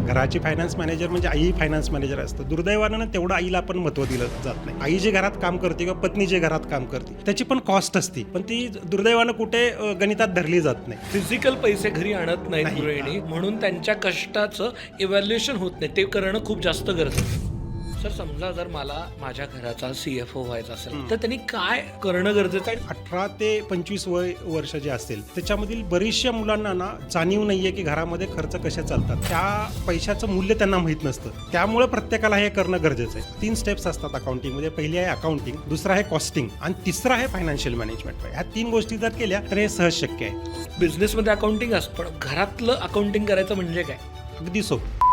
घराची finance manager म्हणजे आई finance manager असतं. दुर्दैवानं तेवढं आईला पण महत्त्व दिलं जात नाही. आई जे घरात काम करते किंवा पत्नी जे घरात काम करते त्याची पण कॉस्ट असते, पण ती दुर्दैवानं कुठे गणितात धरली जात नाही. फिजिकल पैसे घरी आणत नाहीत नाही. गृहिणी, म्हणून त्यांच्या कष्टाचं इव्हॅल्युएशन होत नाही. ते करणं खूप जास्त गरजेचं आहे. सर, समजा जर मला माझ्या घराचा CFO व्हायचा असेल तर त्यांनी काय करणं गरजेचं आहे? 18 ते 25 वर्ष जे असेल त्याच्यामधील बरीचशा मुलांना ना जाणीव नाहीये की घरामध्ये खर्च कसे चालतात. त्या पैशाचं मूल्य त्यांना माहीत नसतं. त्यामुळे प्रत्येकाला हे करणं गरजेचं आहे. 3 स्टेप्स असतात अकाउंटिंगमध्ये. पहिली आहे अकाउंटिंग, दुसरा आहे कॉस्टिंग आणि तिसरा आहे फायनान्शियल मॅनेजमेंट. ह्या 3 गोष्टी जर केल्या तर हे सहज शक्य आहे. बिझनेसमध्ये अकाउंटिंग असतं, पण घरातलं अकाउंटिंग करायचं म्हणजे काय? अगदी सोपं.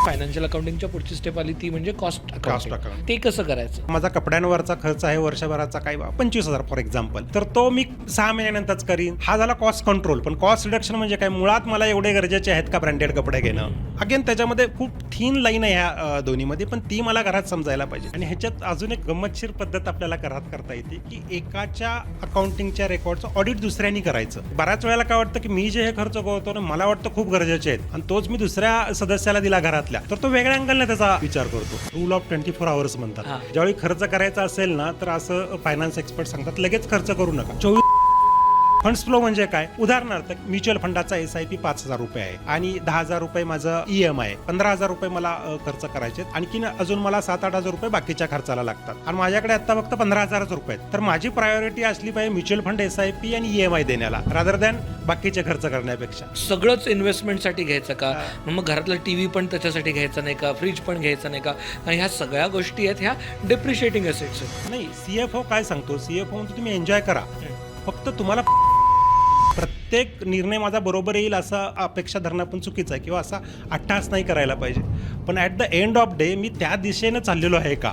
फायनान्शियल अकाउंटिंगच्या पुढची स्टेप आली ती म्हणजे कॉस्ट अकाउंटिंग. account. ते कसं करायचं? माझा कपड्यांवरचा खर्च आहे वर्षभराचा काही 25,000 फॉर एक्झाम्पल, तर तो मी 6 महिन्यानंतरच करीन. हा झाला कॉस्ट कंट्रोल. पण कॉस्ट रिडक्शन म्हणजे काय? मुळात मला एवढे गरजेचे आहेत का ब्रँडेड कपडे घेणं? अगेन त्याच्यामध्ये खूप थीन लाईन आहे ह्या दोन्हीमध्ये, पण ती मला घरात समजायला पाहिजे. आणि ह्याच्यात अजून एक गंमतशीर पद्धत आपल्याला घरात करता येते की एकाच्या अकाउंटिंगच्या रेकॉर्डचं ऑडिट दुसऱ्यांनी करायचं. बऱ्याच वेळेला काय वाटतं की मी जे हे खर्च करतो ना मला वाटतं खूप गरजेचे आहेत आणि तोच मी दुसऱ्या सदस्याला दिला घरातल्या, तर तो वेगळ्या अँगलने त्याचा विचार करतो. रूल ऑफ 24 आवर्स म्हणतात. ज्यावेळी खर्च करायचा असेल ना तर असं फायनान्स एक्सपर्ट सांगतात लगेच खर्च करू नका. 24 फंड्स फ्लो म्हणजे काय? उदाहरणार्थ म्युच्युअल फंडाचा SIP 5,000 रुपये आहे आणि 10,000 रुपये माझं EMI, 15,000 रुपये मला खर्च करायचे. आणखीन अजून मला 7-8,000 रुपये बाकीच्या खर्चाला लागतात आणि माझ्याकडे आता फक्त 15,000 रुपये आहेत. तर माझी प्रायोरिटी असली पाहिजे म्युच्युअल फंड, SIP आणि EMI देण्याला, रादर दॅन बाकीचे खर्च करण्यापेक्षा. सगळंच इन्व्हेस्टमेंटसाठी घ्यायचं का? मग घरातला TV पण त्याच्यासाठी घ्यायचा नाही का? फ्रीज पण घ्यायचा नाही का? आणि ह्या सगळ्या गोष्टी आहेत ह्या डेप्रिशिएटिंग असेट्स आहेत. नाही, CFO काय सांगतो? CFO म्हणतो तुम्ही एन्जॉय करा, फक्त तुम्हाला प्रत्येक निर्णय माझा बरोबर येईल असा अपेक्षा धरणं पण चुकीचं आहे किंवा असा अट्टहास नाही करायला पाहिजे. पण at the end of day मी त्या दिशेनं चाललेलो आहे का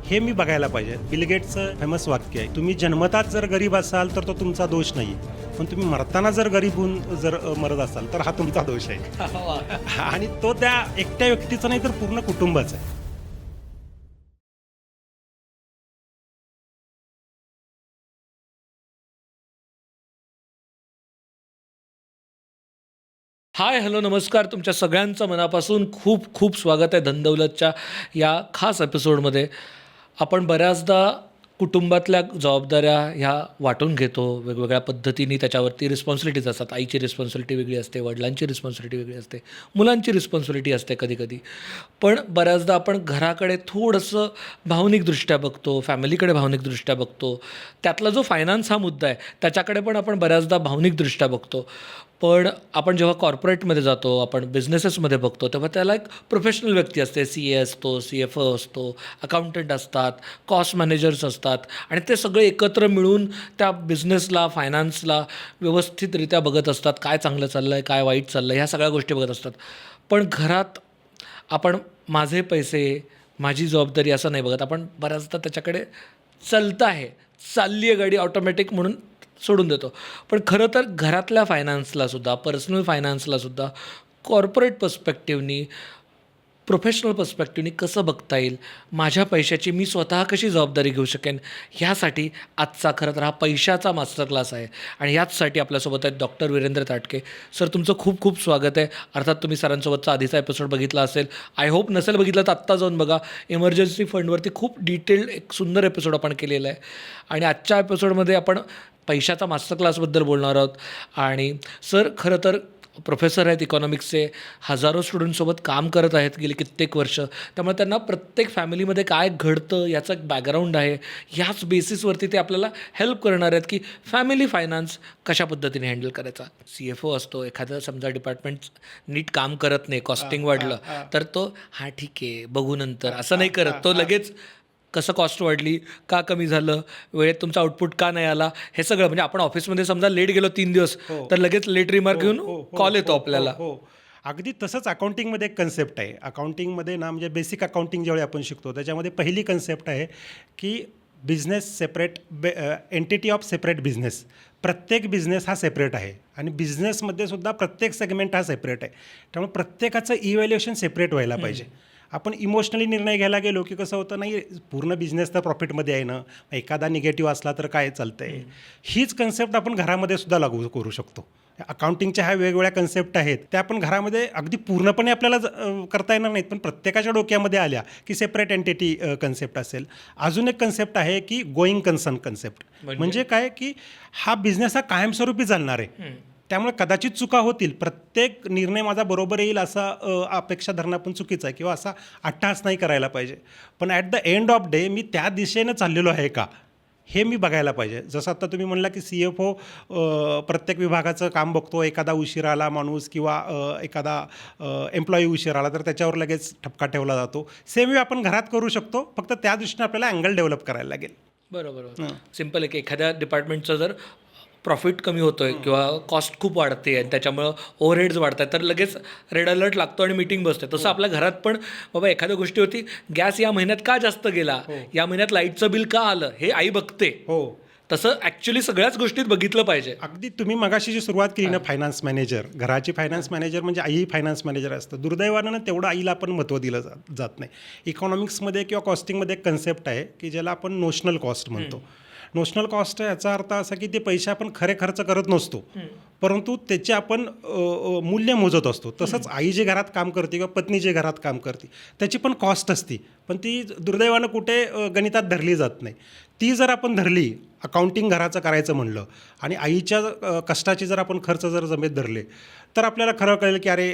हे मी बघायला पाहिजे. बिल गेट्सचं फेमस वाक्य आहे, तुम्ही जन्मताच जर गरीब असाल तर तो तुमचा दोष नाही, पण तुम्ही मरताना जर गरीब होऊन जर मरत असाल तर हा तुमचा दोष आहे. आणि तो त्या एकट्या व्यक्तीचा नाही तर पूर्ण कुटुंबाचा आहे. हाय, हॅलो, नमस्कार. तुमच्या सगळ्यांचं मनापासून खूप खूप स्वागत आहे धनदौलतच्या या खास एपिसोडमध्ये. आपण बऱ्याचदा कुटुंबातल्या जबाबदाऱ्या ह्या वाटून घेतो वेगवेगळ्या पद्धतीने. त्याच्यावरती रिस्पॉन्सिबिलिटीज असतात. आईची रिस्पॉन्सिबिलिटी वेगळी असते, वडिलांची रिस्पॉन्सिबिलिटी वेगळी असते, मुलांची रिस्पॉन्सिबिलिटी असते कधी कधी. पण बऱ्याचदा आपण घराकडे थोडंसं भावनिकदृष्ट्या बघतो, फॅमिलीकडे भावनिकदृष्ट्या बघतो. त्यातला जो फायनान्स हा मुद्दा आहे त्याच्याकडे पण आपण बऱ्याचदा भावनिकदृष्ट्या बघतो. पण आपण जेव्हा कॉर्पोरेटमध्ये जातो, आपण बिझनेसेसमध्ये बघतो, तेव्हा त्याला एक प्रोफेशनल व्यक्ती असते. CA असतो, CFO असतो, अकाउंटंट असतात, कॉस्ट मॅनेजर्स असतात आणि ते सगळे एकत्र मिळून त्या बिझनेसला, फायनान्सला व्यवस्थितरित्या बघत असतात. काय चांगलं चाललं आहे, काय वाईट चाललं आहे, ह्या सगळ्या गोष्टी बघत असतात. पण घरात आपण माझे पैसे, माझी जबाबदारी असं नाही बघत. आपण बऱ्याचदा त्याच्याकडे चालतं आहे, चालली आहे गाडी ऑटोमॅटिक म्हणून सोडून देतो. पण खरं तर घरातल्या फायनान्सलासुद्धा, पर्सनल फायनान्सलासुद्धा कॉर्पोरेट पर्स्पेक्टिव्हनी, प्रोफेशनल पर्स्पेक्टिव्हनी कसं बघता येईल, माझ्या पैशाची मी स्वतः कशी जबाबदारी घेऊ शकेन, ह्यासाठी आजचा खरं तर हा पैशाचा मास्टर क्लास आहे. आणि ह्याचसाठी आपल्यासोबत आहेत डॉक्टर वीरेंद्र ताटके. सर, तुमचं खूप खूप स्वागत आहे. अर्थात तुम्ही सरांसोबतचा आधीचा एपिसोड बघितला असेल. आय होप नसेल बघितलं तर आत्ता जाऊन बघा. इमर्जन्सी फंडवरती खूप डिटेल्ड एक सुंदर एपिसोड आपण केलेला आहे. आणि आजच्या एपिसोडमध्ये आपण पैशाचा मास्टर क्लासबद्दल बोलणार आहोत. आणि सर खरं तर प्रोफेसर आहेत इकॉनॉमिक्सचे, हजारो स्टुडंटसोबत काम करत आहेत गेली कित्येक वर्ष. त्यामुळे त्यांना प्रत्येक फॅमिलीमध्ये काय घडतं याचं एक बॅकग्राऊंड आहे. ह्याच बेसिसवरती ते आपल्याला हेल्प करणार आहेत की फॅमिली फायनान्स कशा पद्धतीने हँडल करायचा. CFO असतो, एखादं समजा डिपार्टमेंट नीट काम करत नाही, कॉस्टिंग वाढलं तर तो हां ठीक आहे बघू नंतर असं नाही करत. तो लगेच कसं कॉस्ट वाढली, का कमी झालं, वेळेत तुमचा आउटपुट का नाही आला, हे सगळं. म्हणजे आपण ऑफिसमध्ये समजा लेट गेलो 3 दिवस तर लगेच लेट रिमार्क घेऊन कॉल येतो आपल्याला. अगदी तसंच अकाउंटिंगमध्ये एक कन्सेप्ट आहे. अकाउंटिंगमध्ये ना म्हणजे बेसिक अकाउंटिंग ज्यावेळी आपण शिकतो त्याच्यामध्ये पहिली कन्सेप्ट आहे की business separate, entity of separate business. प्रत्येक बिझनेस हा सेपरेट आहे आणि बिझनेसमध्ये सुद्धा प्रत्येक सेगमेंट हा सेपरेट आहे. त्यामुळे प्रत्येकाचं इव्हॅल्युएशन सेपरेट व्हायला पाहिजे. आपण इमोशनली निर्णय घ्यायला गेलो की कसं होतं, नाही पूर्ण बिझनेस तर प्रॉफिटमध्ये आहे ना, एखादा निगेटिव्ह असला तर काय चालतंय. हीच कन्सेप्ट आपण घरामध्ये सुद्धा लागू करू शकतो. अकाउंटिंगच्या ह्या वेगवेगळ्या कन्सेप्ट आहेत, त्या आपण घरामध्ये अगदी पूर्णपणे आपल्याला करता येणार नाहीत, पण प्रत्येकाच्या डोक्यामध्ये आल्या की सेपरेट एंटिटी कन्सेप्ट असेल. अजून एक कन्सेप्ट आहे की गोईंग कन्सर्न कन्सेप्ट. म्हणजे काय की हा बिझनेस हा कायमस्वरूपी चालणार आहे, त्यामुळे कदाचित चुका होतील. प्रत्येक निर्णय माझा बरोबर येईल असा अपेक्षा धरणं पण चुकीचं आहे, किंवा असा अट्टहास नाही करायला पाहिजे. पण at the end of day मी त्या दिशेनं चाललेलो आहे का, हे मी बघायला पाहिजे. जसं आता तुम्ही म्हणला की CFO प्रत्येक विभागाचं काम बघतो. एखादा उशीर आला माणूस किंवा एखादा एम्प्लॉई उशीर आला तर त्याच्यावर लगेच ठपका ठेवला जातो. सेम वे आपण घरात करू शकतो, फक्त त्या दृष्टीने आपल्याला अँगल डेव्हलप करायला लागेल. बरोबर. सिम्पल आहे की एखाद्या डिपार्टमेंटचं जर प्रॉफिट कमी होतोय किंवा कॉस्ट खूप वाढते आणि त्याच्यामुळं ओव्हरहेड्स वाढत आहेत तर लगेच रेड अलर्ट लागतो आणि मीटिंग बसते. तसं आपल्या घरात पण बाबा एखाद्या गोष्टीवरती गॅस या महिन्यात का जास्त गेला, या महिन्यात लाईटचं बिल का आलं, हे आई बघते. तसं ॲक्च्युली सगळ्याच गोष्टीत बघितलं पाहिजे. अगदी तुम्ही मगाशी जी सुरुवात केली ना, फायनान्स मॅनेजर, घराची फायनान्स मॅनेजर म्हणजे आई फायनान्स मॅनेजर असतं. दुर्दैवानं ना तेवढं आईला आपण महत्त्व दिलं जात नाही. इकॉनॉमिक्समध्ये किंवा कॉस्टिंगमध्ये एक कन्सेप्ट आहे की ज्याला आपण नोशनल कॉस्ट म्हणतो. नोशनल कॉस्ट याचा अर्थ असा की ते पैसे आपण खरे खर्च करत नसतो, परंतु त्याचे आपण मूल्य मोजत असतो. तसंच आई जे घरात काम करते किंवा पत्नी जे घरात काम करते त्याची पण कॉस्ट असते, पण ती दुर्दैवानं कुठे गणितात धरली जात नाही. ती जर आपण धरली, अकाउंटिंग घराचं करायचं म्हणलं आणि आईच्या कष्टाचे जर आपण खर्च जर जमेत धरले तर आपल्याला खरं कळेल की अरे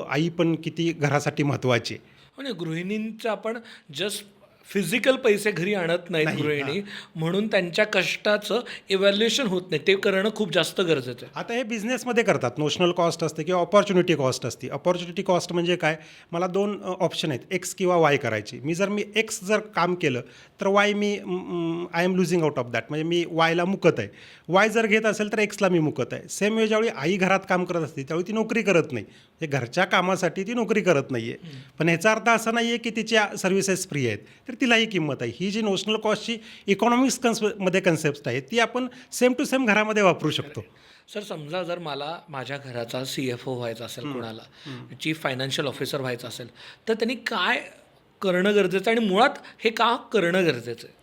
आई पण किती घरासाठी महत्त्वाची आहे. म्हणजे गृहिणींचं आपण जस्ट फिजिकल पैसे घरी आणत नाहीत गृहिणी, म्हणून त्यांच्या कष्टाचं इव्हॅल्युएशन होत नाही. ते करणं खूप जास्त गरजेचं आहे. आता हे बिझनेसमध्ये करतात. नोशनल कॉस्ट असते किंवा ऑपॉर्च्युनिटी कॉस्ट असते. ऑपॉर्च्युनिटी कॉस्ट म्हणजे काय, मला 2 ऑप्शन आहेत, एक्स किंवा वाय करायची. मी एक्स जर काम केलं तर why I am losing out of that, म्हणजे मी वायला मुकत आहे. वाय जर घेत असेल तर एक्सला मी मुकत आहे. सेम वेळ ज्यावेळी आई घरात काम करत असते त्यावेळी ती नोकरी करत नाही, म्हणजे घरच्या कामासाठी ती नोकरी करत नाही आहे. पण ह्याचा अर्थ असा नाही आहे की तिच्या सर्व्हिसेस फ्री आहेत, तर तिलाही किंमत आहे. ही जी नोशनल कॉस्टची इकॉनॉमिक्समध्ये कन्सेप्ट आहे ती आपण सेम टू सेम घरामध्ये वापरू शकतो. सर समजा जर मला माझ्या घराचा CFO व्हायचा असेल, कोणाला चीफ फायनान्शियल ऑफिसर व्हायचं असेल, तर त्यांनी काय करणं गरजेचं आहे आणि मुळात हे का करणं गरजेचं आहे?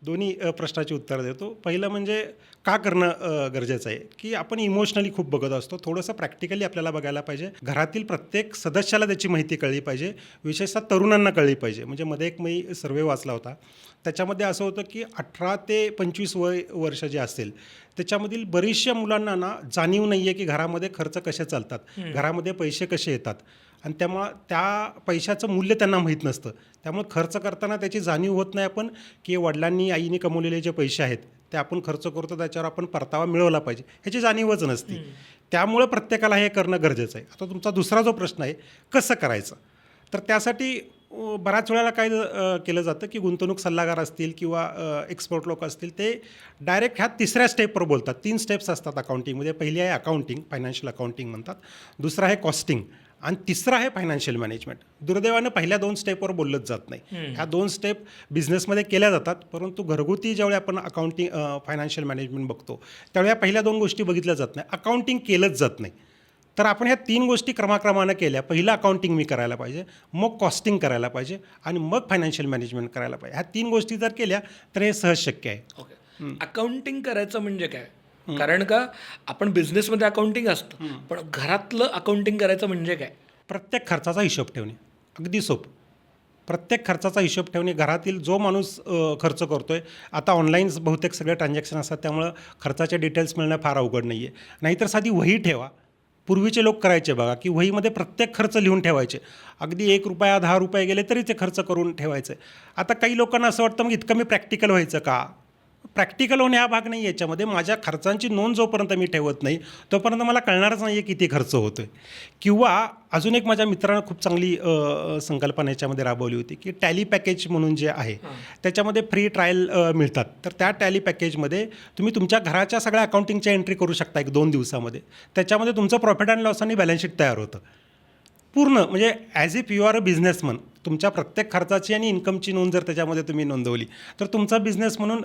दोन्ही प्रश्नाची उत्तर देतो. पहिलं म्हणजे का करणं गरजेचं आहे की आपण इमोशनली खूप बघत असतो, थोडंसं प्रॅक्टिकली आपल्याला बघायला पाहिजे. घरातील प्रत्येक सदस्याला त्याची माहिती कळली पाहिजे, विशेषतः तरुणांना कळली पाहिजे. म्हणजे मध्ये एक मी सर्वे वाचला होता, त्याच्यामध्ये असं होतं की 18 ते 25 वर्ष जे असेल त्याच्यामधील बरीचशा मुलांना ना जाणीव नाही आहे की घरामध्ये खर्च कसे चालतात, घरामध्ये पैसे कसे येतात, आणि त्यामुळं त्या पैशाचं मूल्य त्यांना माहीत नसतं. त्यामुळे खर्च करताना त्याची जाणीव होत नाही आपण की वडिलांनी आईने कमवलेले जे पैसे आहेत ते आपण खर्च करतो, त्याच्यावर आपण परतावा मिळवला पाहिजे, ह्याची जाणीवच नसते. त्यामुळं प्रत्येकाला हे करणं गरजेचं आहे. आता तुमचा दुसरा जो प्रश्न आहे कसं करायचं, तर त्यासाठी बऱ्याच वेळेला काय केलं जातं की गुंतवणूक सल्लागार असतील किंवा एक्सपर्ट लोक असतील, ते डायरेक्ट ह्या तिसऱ्या स्टेपवर बोलतात. 3 स्टेप्स असतात अकाउंटिंगमध्ये. पहिली आहे अकाउंटिंग, फायनान्शियल अकाउंटिंग म्हणतात. दुसरं आहे कॉस्टिंग आणि तिसरं आहे फायनान्शियल मॅनेजमेंट. दुर्दैवानं पहिल्या 2 स्टेपवर बोललंच जात नाही. ह्या 2 स्टेप बिझनेसमध्ये केल्या जातात, परंतु घरगुती ज्यावेळी आपण अकाउंटिंग फायनान्शियल मॅनेजमेंट बघतो त्यावेळी या पहिल्या 2 गोष्टी बघितल्या जात नाही, अकाउंटिंग केलंच जात नाही. तर आपण ह्या 3 गोष्टी क्रमाक्रमानं केल्या. पहिलं अकाउंटिंग मी करायला पाहिजे, मग कॉस्टिंग करायला पाहिजे आणि मग फायनान्शियल मॅनेजमेंट करायला पाहिजे. ह्या 3 गोष्टी जर केल्या तर हे सहज शक्य आहे. ओके, अकाउंटिंग करायचं म्हणजे काय? कारण का आपण बिझनेसमध्ये अकाउंटिंग असतं, पण घरातलं अकाउंटिंग करायचं म्हणजे काय? प्रत्येक खर्चाचा हिशोब ठेवणे, अगदी सोपं. प्रत्येक खर्चाचा हिशोब ठेवणे. घरातील जो माणूस खर्च करतो आहे, आता ऑनलाईन बहुतेक सगळे ट्रान्झॅक्शन असतात, त्यामुळं खर्चाचे डिटेल्स मिळणं फार अवघड नाही आहे. नाहीतर साधी वही ठेवा. पूर्वीचे लोक करायचे बघा की वहीमध्ये प्रत्येक खर्च लिहून ठेवायचे. अगदी 1 रुपया 10 रुपये गेले तरी ते खर्च करून ठेवायचे. आता काही लोकांना असं वाटतं मग इतकं मी प्रॅक्टिकल व्हायचं का? प्रॅक्टिकल होणे हा भाग नाही आहे याच्यामध्ये. माझ्या खर्चांची नोंद जोपर्यंत मी ठेवत नाही तोपर्यंत मला कळणारच नाही आहे किती खर्च होतो आहे. किंवा अजून एक माझ्या मित्रानं खूप चांगली संकल्पना याच्यामध्ये राबवली होती की टॅली पॅकेज म्हणून जे आहे त्याच्यामध्ये फ्री ट्रायल मिळतात. तर त्या टॅली पॅकेजमध्ये तुम्ही तुमच्या घराच्या सगळ्या अकाउंटिंगच्या एंट्री करू शकता 1-2 दिवसामध्ये. त्याच्यामध्ये तुमचं प्रॉफिट अँड लॉस आणि बॅलन्स शीट तयार होतं पूर्ण. म्हणजे as if you are a businessman तुमच्या प्रत्येक खर्चाची आणि इन्कमची नोंद जर त्याच्यामध्ये तुम्ही नोंदवली तर तुमचा बिझनेस म्हणून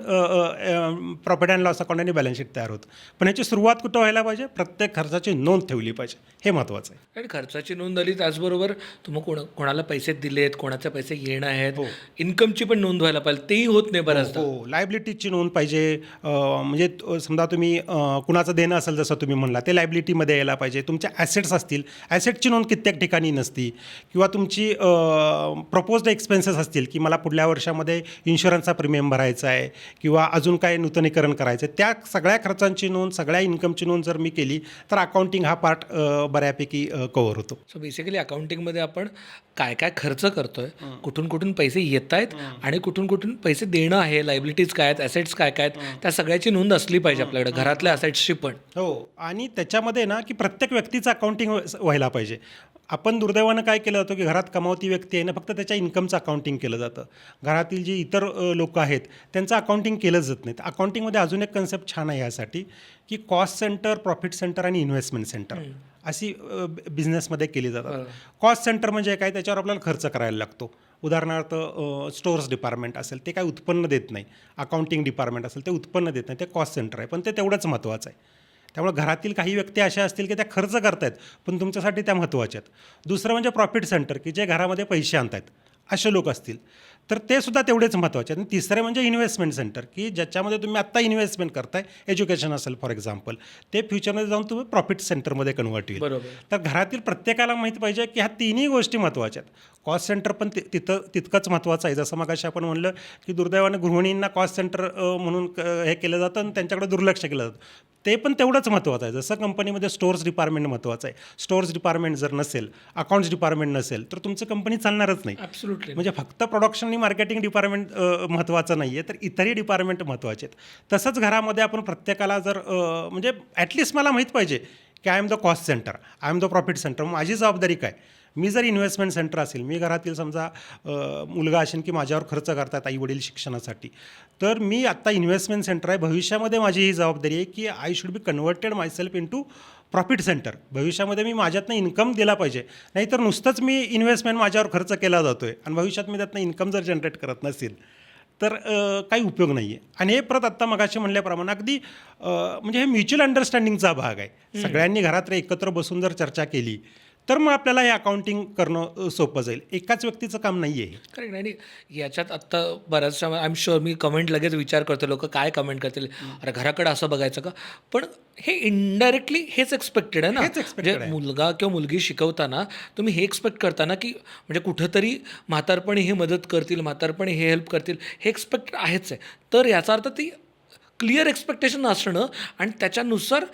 प्रॉफिट अँड लॉस अकाउंट आणि बॅलन्स शीट तयार होतं. पण ह्याची सुरुवात कुठं व्हायला पाहिजे? प्रत्येक खर्चाची नोंद ठेवली पाहिजे, हे महत्त्वाचं आहे. आणि खर्चाची नोंद आली त्याचबरोबर तुम्ही कोणाला पैसे दिलेत, कोणाचे पैसे येणं आहेत, इन्कमची पण नोंद व्हायला पाहिजे. तेही होत नाही बऱ्याचदा. हो, लायबिलिटीची नोंद पाहिजे. म्हणजे समजा तुम्ही कुणाचं देणं असेल जसं तुम्ही म्हणला ते लायबिलिटीमध्ये यायला पाहिजे. तुमच्या ॲसेट्स असतील, ॲसेटची नोंद कित्येक ठिकाणी नसती, किंवा तुमची प्रपोज्ड एक्सपेन्सेस असतील की मला पुढल्या वर्षामध्ये इन्शुरन्सचा प्रीमियम भरायचा आहे किंवा अजून काय नूतनीकरण करायचं आहे, त्या सगळ्या खर्चांची नोंद, सगळ्या इन्कमची नोंद जर मी केली तर अकाउंटिंग हा पार्ट बऱ्यापैकी कव्हर होतो. सो बेसिकली अकाउंटिंगमध्ये आपण काय काय खर्च करतोय, कुठून कुठून पैसे येत आहेत आणि कुठून कुठून पैसे देणं आहे, लायबिलिटीज काय आहेत, ॲसेट्स काय काय आहेत, त्या सगळ्याची नोंद असली पाहिजे आपल्याकडे, घरातल्या ॲसेट्सची पण. हो, आणि त्याच्यामध्ये ना की प्रत्येक व्यक्तीचं अकाउंटिंग व्हायला पाहिजे. आपण दुर्दैवानं काय केलं जातं की घरात कमावती व्यक्ती आहे ना, फक्त त्याच्या इन्कमचं अकाउंटिंग केलं जातं. घरातील जी इतर लोक आहेत त्यांचं अकाउंटिंग केलंच जात नाही. तर अकाउंटिंगमध्ये अजून एक कन्सेप्ट छान आहे यासाठी की कॉस्ट सेंटर, प्रॉफिट सेंटर आणि इन्व्हेस्टमेंट सेंटर अशी बिझनेसमध्ये केली जातात. कॉस्ट सेंटर म्हणजे काय? त्याच्यावर आपल्याला खर्च करायला लागतो. उदाहरणार्थ स्टोअर्स डिपार्टमेंट असेल ते काय उत्पन्न देत नाही, अकाउंटिंग डिपार्टमेंट असेल ते उत्पन्न देत नाही, ते कॉस्ट सेंटर आहे. पण ते तेवढंच महत्त्वाचं आहे. त्यामुळे घरातील काही व्यक्ती अशा असतील की त्या खर्च करतायत पण तुमच्यासाठी त्या महत्त्वाच्या आहेत. दुसरं म्हणजे प्रॉफिट सेंटर की जे घरामध्ये पैसे आणतायत असे लोक असतील तर ते सुद्धा तेवढेच महत्त्वाचे आहेत. आणि तिसरं म्हणजे इन्व्हेस्टमेंट सेंटर की ज्याच्यामध्ये तुम्ही आत्ता इन्व्हेस्टमेंट करताय, एज्युकेशन असेल फॉर एक्झाम्पल, ते फ्युचरमध्ये जाऊन तुम्ही प्रॉफिट सेंटरमध्ये कन्व्हर्ट होईल. बरोबर. तर घरातील प्रत्येकाला माहीत पाहिजे की ह्या तिन्ही गोष्टी महत्त्वाच्या आहेत. कॉस्ट सेंटर पण तितकंच महत्त्वाचं आहे. जसं मगाशी आपण म्हणलं की दुर्दैवानं गृहिणींना कॉस्ट सेंटर म्हणून हे केलं जातं आणि त्यांच्याकडे दुर्लक्ष केलं जातं. ते पण तेवढंच महत्त्वाचं आहे. जसं कंपनीमध्ये स्टोअर्स डिपार्टमेंट महत्त्वाचं आहे. स्टोअर्स डिपार्टमेंट जर नसेल, अकाउंट्स डिपार्टमेंट नसेल तर तुमचं कंपनी चालणारच नाही. ॲब्सोल्युटली. म्हणजे फक्त प्रोडक्शन आणि मार्केटिंग डिपार्टमेंट महत्त्वाचं नाही आहे, तर इतरही डिपार्टमेंट महत्त्वाचे आहेत. तसंच घरामध्ये आपण प्रत्येकाला जर म्हणजे ॲटलिस्ट मला माहीत पाहिजे की I am the cost centre, I am the profit centre. माझी जबाबदारी काय? मी जर इन्व्हेस्टमेंट सेंटर असेल, मी घरातील समजा मुलगा असेल की माझ्यावर खर्च करतात आई वडील शिक्षणासाठी, तर मी आत्ता इन्व्हेस्टमेंट सेंटर आहे. भविष्यामध्ये माझी ही जबाबदारी आहे की I should be converted myself into profit centre. भविष्यामध्ये मी माझ्यातनं इन्कम दिला पाहिजे. नाहीतर नुसतंच मी इन्व्हेस्टमेंट माझ्यावर खर्च केला जातो आहे आणि भविष्यात मी त्यातनं इन्कम जर जनरेट करत नसेल तर काही उपयोग नाही आहे. आणि हे परत आत्ता मगाशी म्हणल्याप्रमाणे अगदी म्हणजे हे म्युच्युअल अंडरस्टँडिंगचा भाग आहे. सगळ्यांनी घरात एकत्र बसून जर चर्चा केली तर मग आपल्याला हे अकाउंटिंग करणं सोपं जाईल. एकाच व्यक्तीचं काम नाही आहे. करेक्ट. आणि याच्यात आत्ता बऱ्याचशा I am sure me comment लगेच विचार करतो, लोक काय कमेंट करतील, अरे घराकडे असं बघायचं का? पण हे इनडायरेक्टली हेच एक्सपेक्टेड आहे ना. म्हणजे मुलगा किंवा मुलगी शिकवताना तुम्ही हे एक्सपेक्ट करताना की म्हणजे कुठंतरी म्हातारपणी हे मदत करतील, म्हातारपणी हे हेल्प करतील, हे एक्सपेक्ट आहेच आहे. तर याचा अर्थ ती क्लिअर एक्सपेक्टेशन असणं आणि त्याच्यानुसार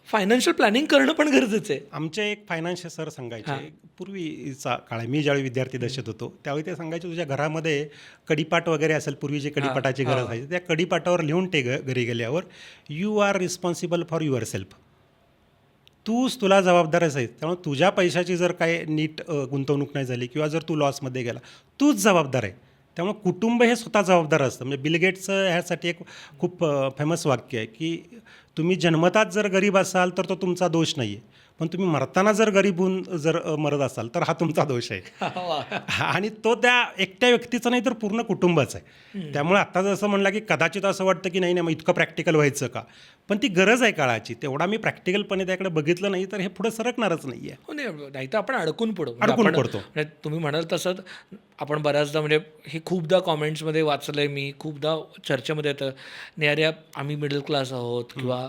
फायनान्शियल प्लॅनिंग करणं पण गरजेचं आहे. आमचे एक फायनान्शियल सर सांगायचे, पूर्वीचा काळ आहे, मी ज्यावेळी विद्यार्थी दशेत होतो त्यावेळी ते सांगायचे, तुझ्या घरामध्ये कढीपाट वगैरे असेल, पूर्वी जे कढीपाटाची गरज आहे त्या कढीपाटावर लिहून घरी गेल्यावर you are responsible for yourself. तुला जबाबदार आहेस. त्यामुळे तुझ्या पैशाची जर काय नीट गुंतवणूक नाही झाली किंवा जर तू लॉसमध्ये गेला, तूच जबाबदार आहे. त्यामुळे कुटुंब हे स्वतः जबाबदार असतं. म्हणजे बिल गेट्सचं ह्यासाठी एक खूप फेमस वाक्य आहे की तुम्ही जन्मताच जर गरीब असाल तर तो तुमचा दोष नाही आहे, पण तुम्ही मरताना जर गरीब होऊन जर मरत असाल तर हा तुमचा दोष आहे. आणि तो त्या एकट्या व्यक्तीचा नाही तर पूर्ण कुटुंबाचा आहे. त्यामुळे आत्ता जसं म्हणलं की कदाचित असं वाटतं की नाही मग इतकं प्रॅक्टिकल व्हायचं का, पण ती गरज आहे काळाची. तेवढा मी प्रॅक्टिकलपणे त्याकडे बघितलं नाही तर हे पुढे सरकणारच नाही आहे. हो, नाही तर आपण अडकून पडतो. पडतो. तुम्ही म्हणाल तसंच आपण बऱ्याचदा म्हणजे हे खूपदा कॉमेंट्समध्ये वाचलं आहे मी, खूपदा चर्चेमध्ये येतं, नाही अरे आम्ही मिडल क्लास आहोत किंवा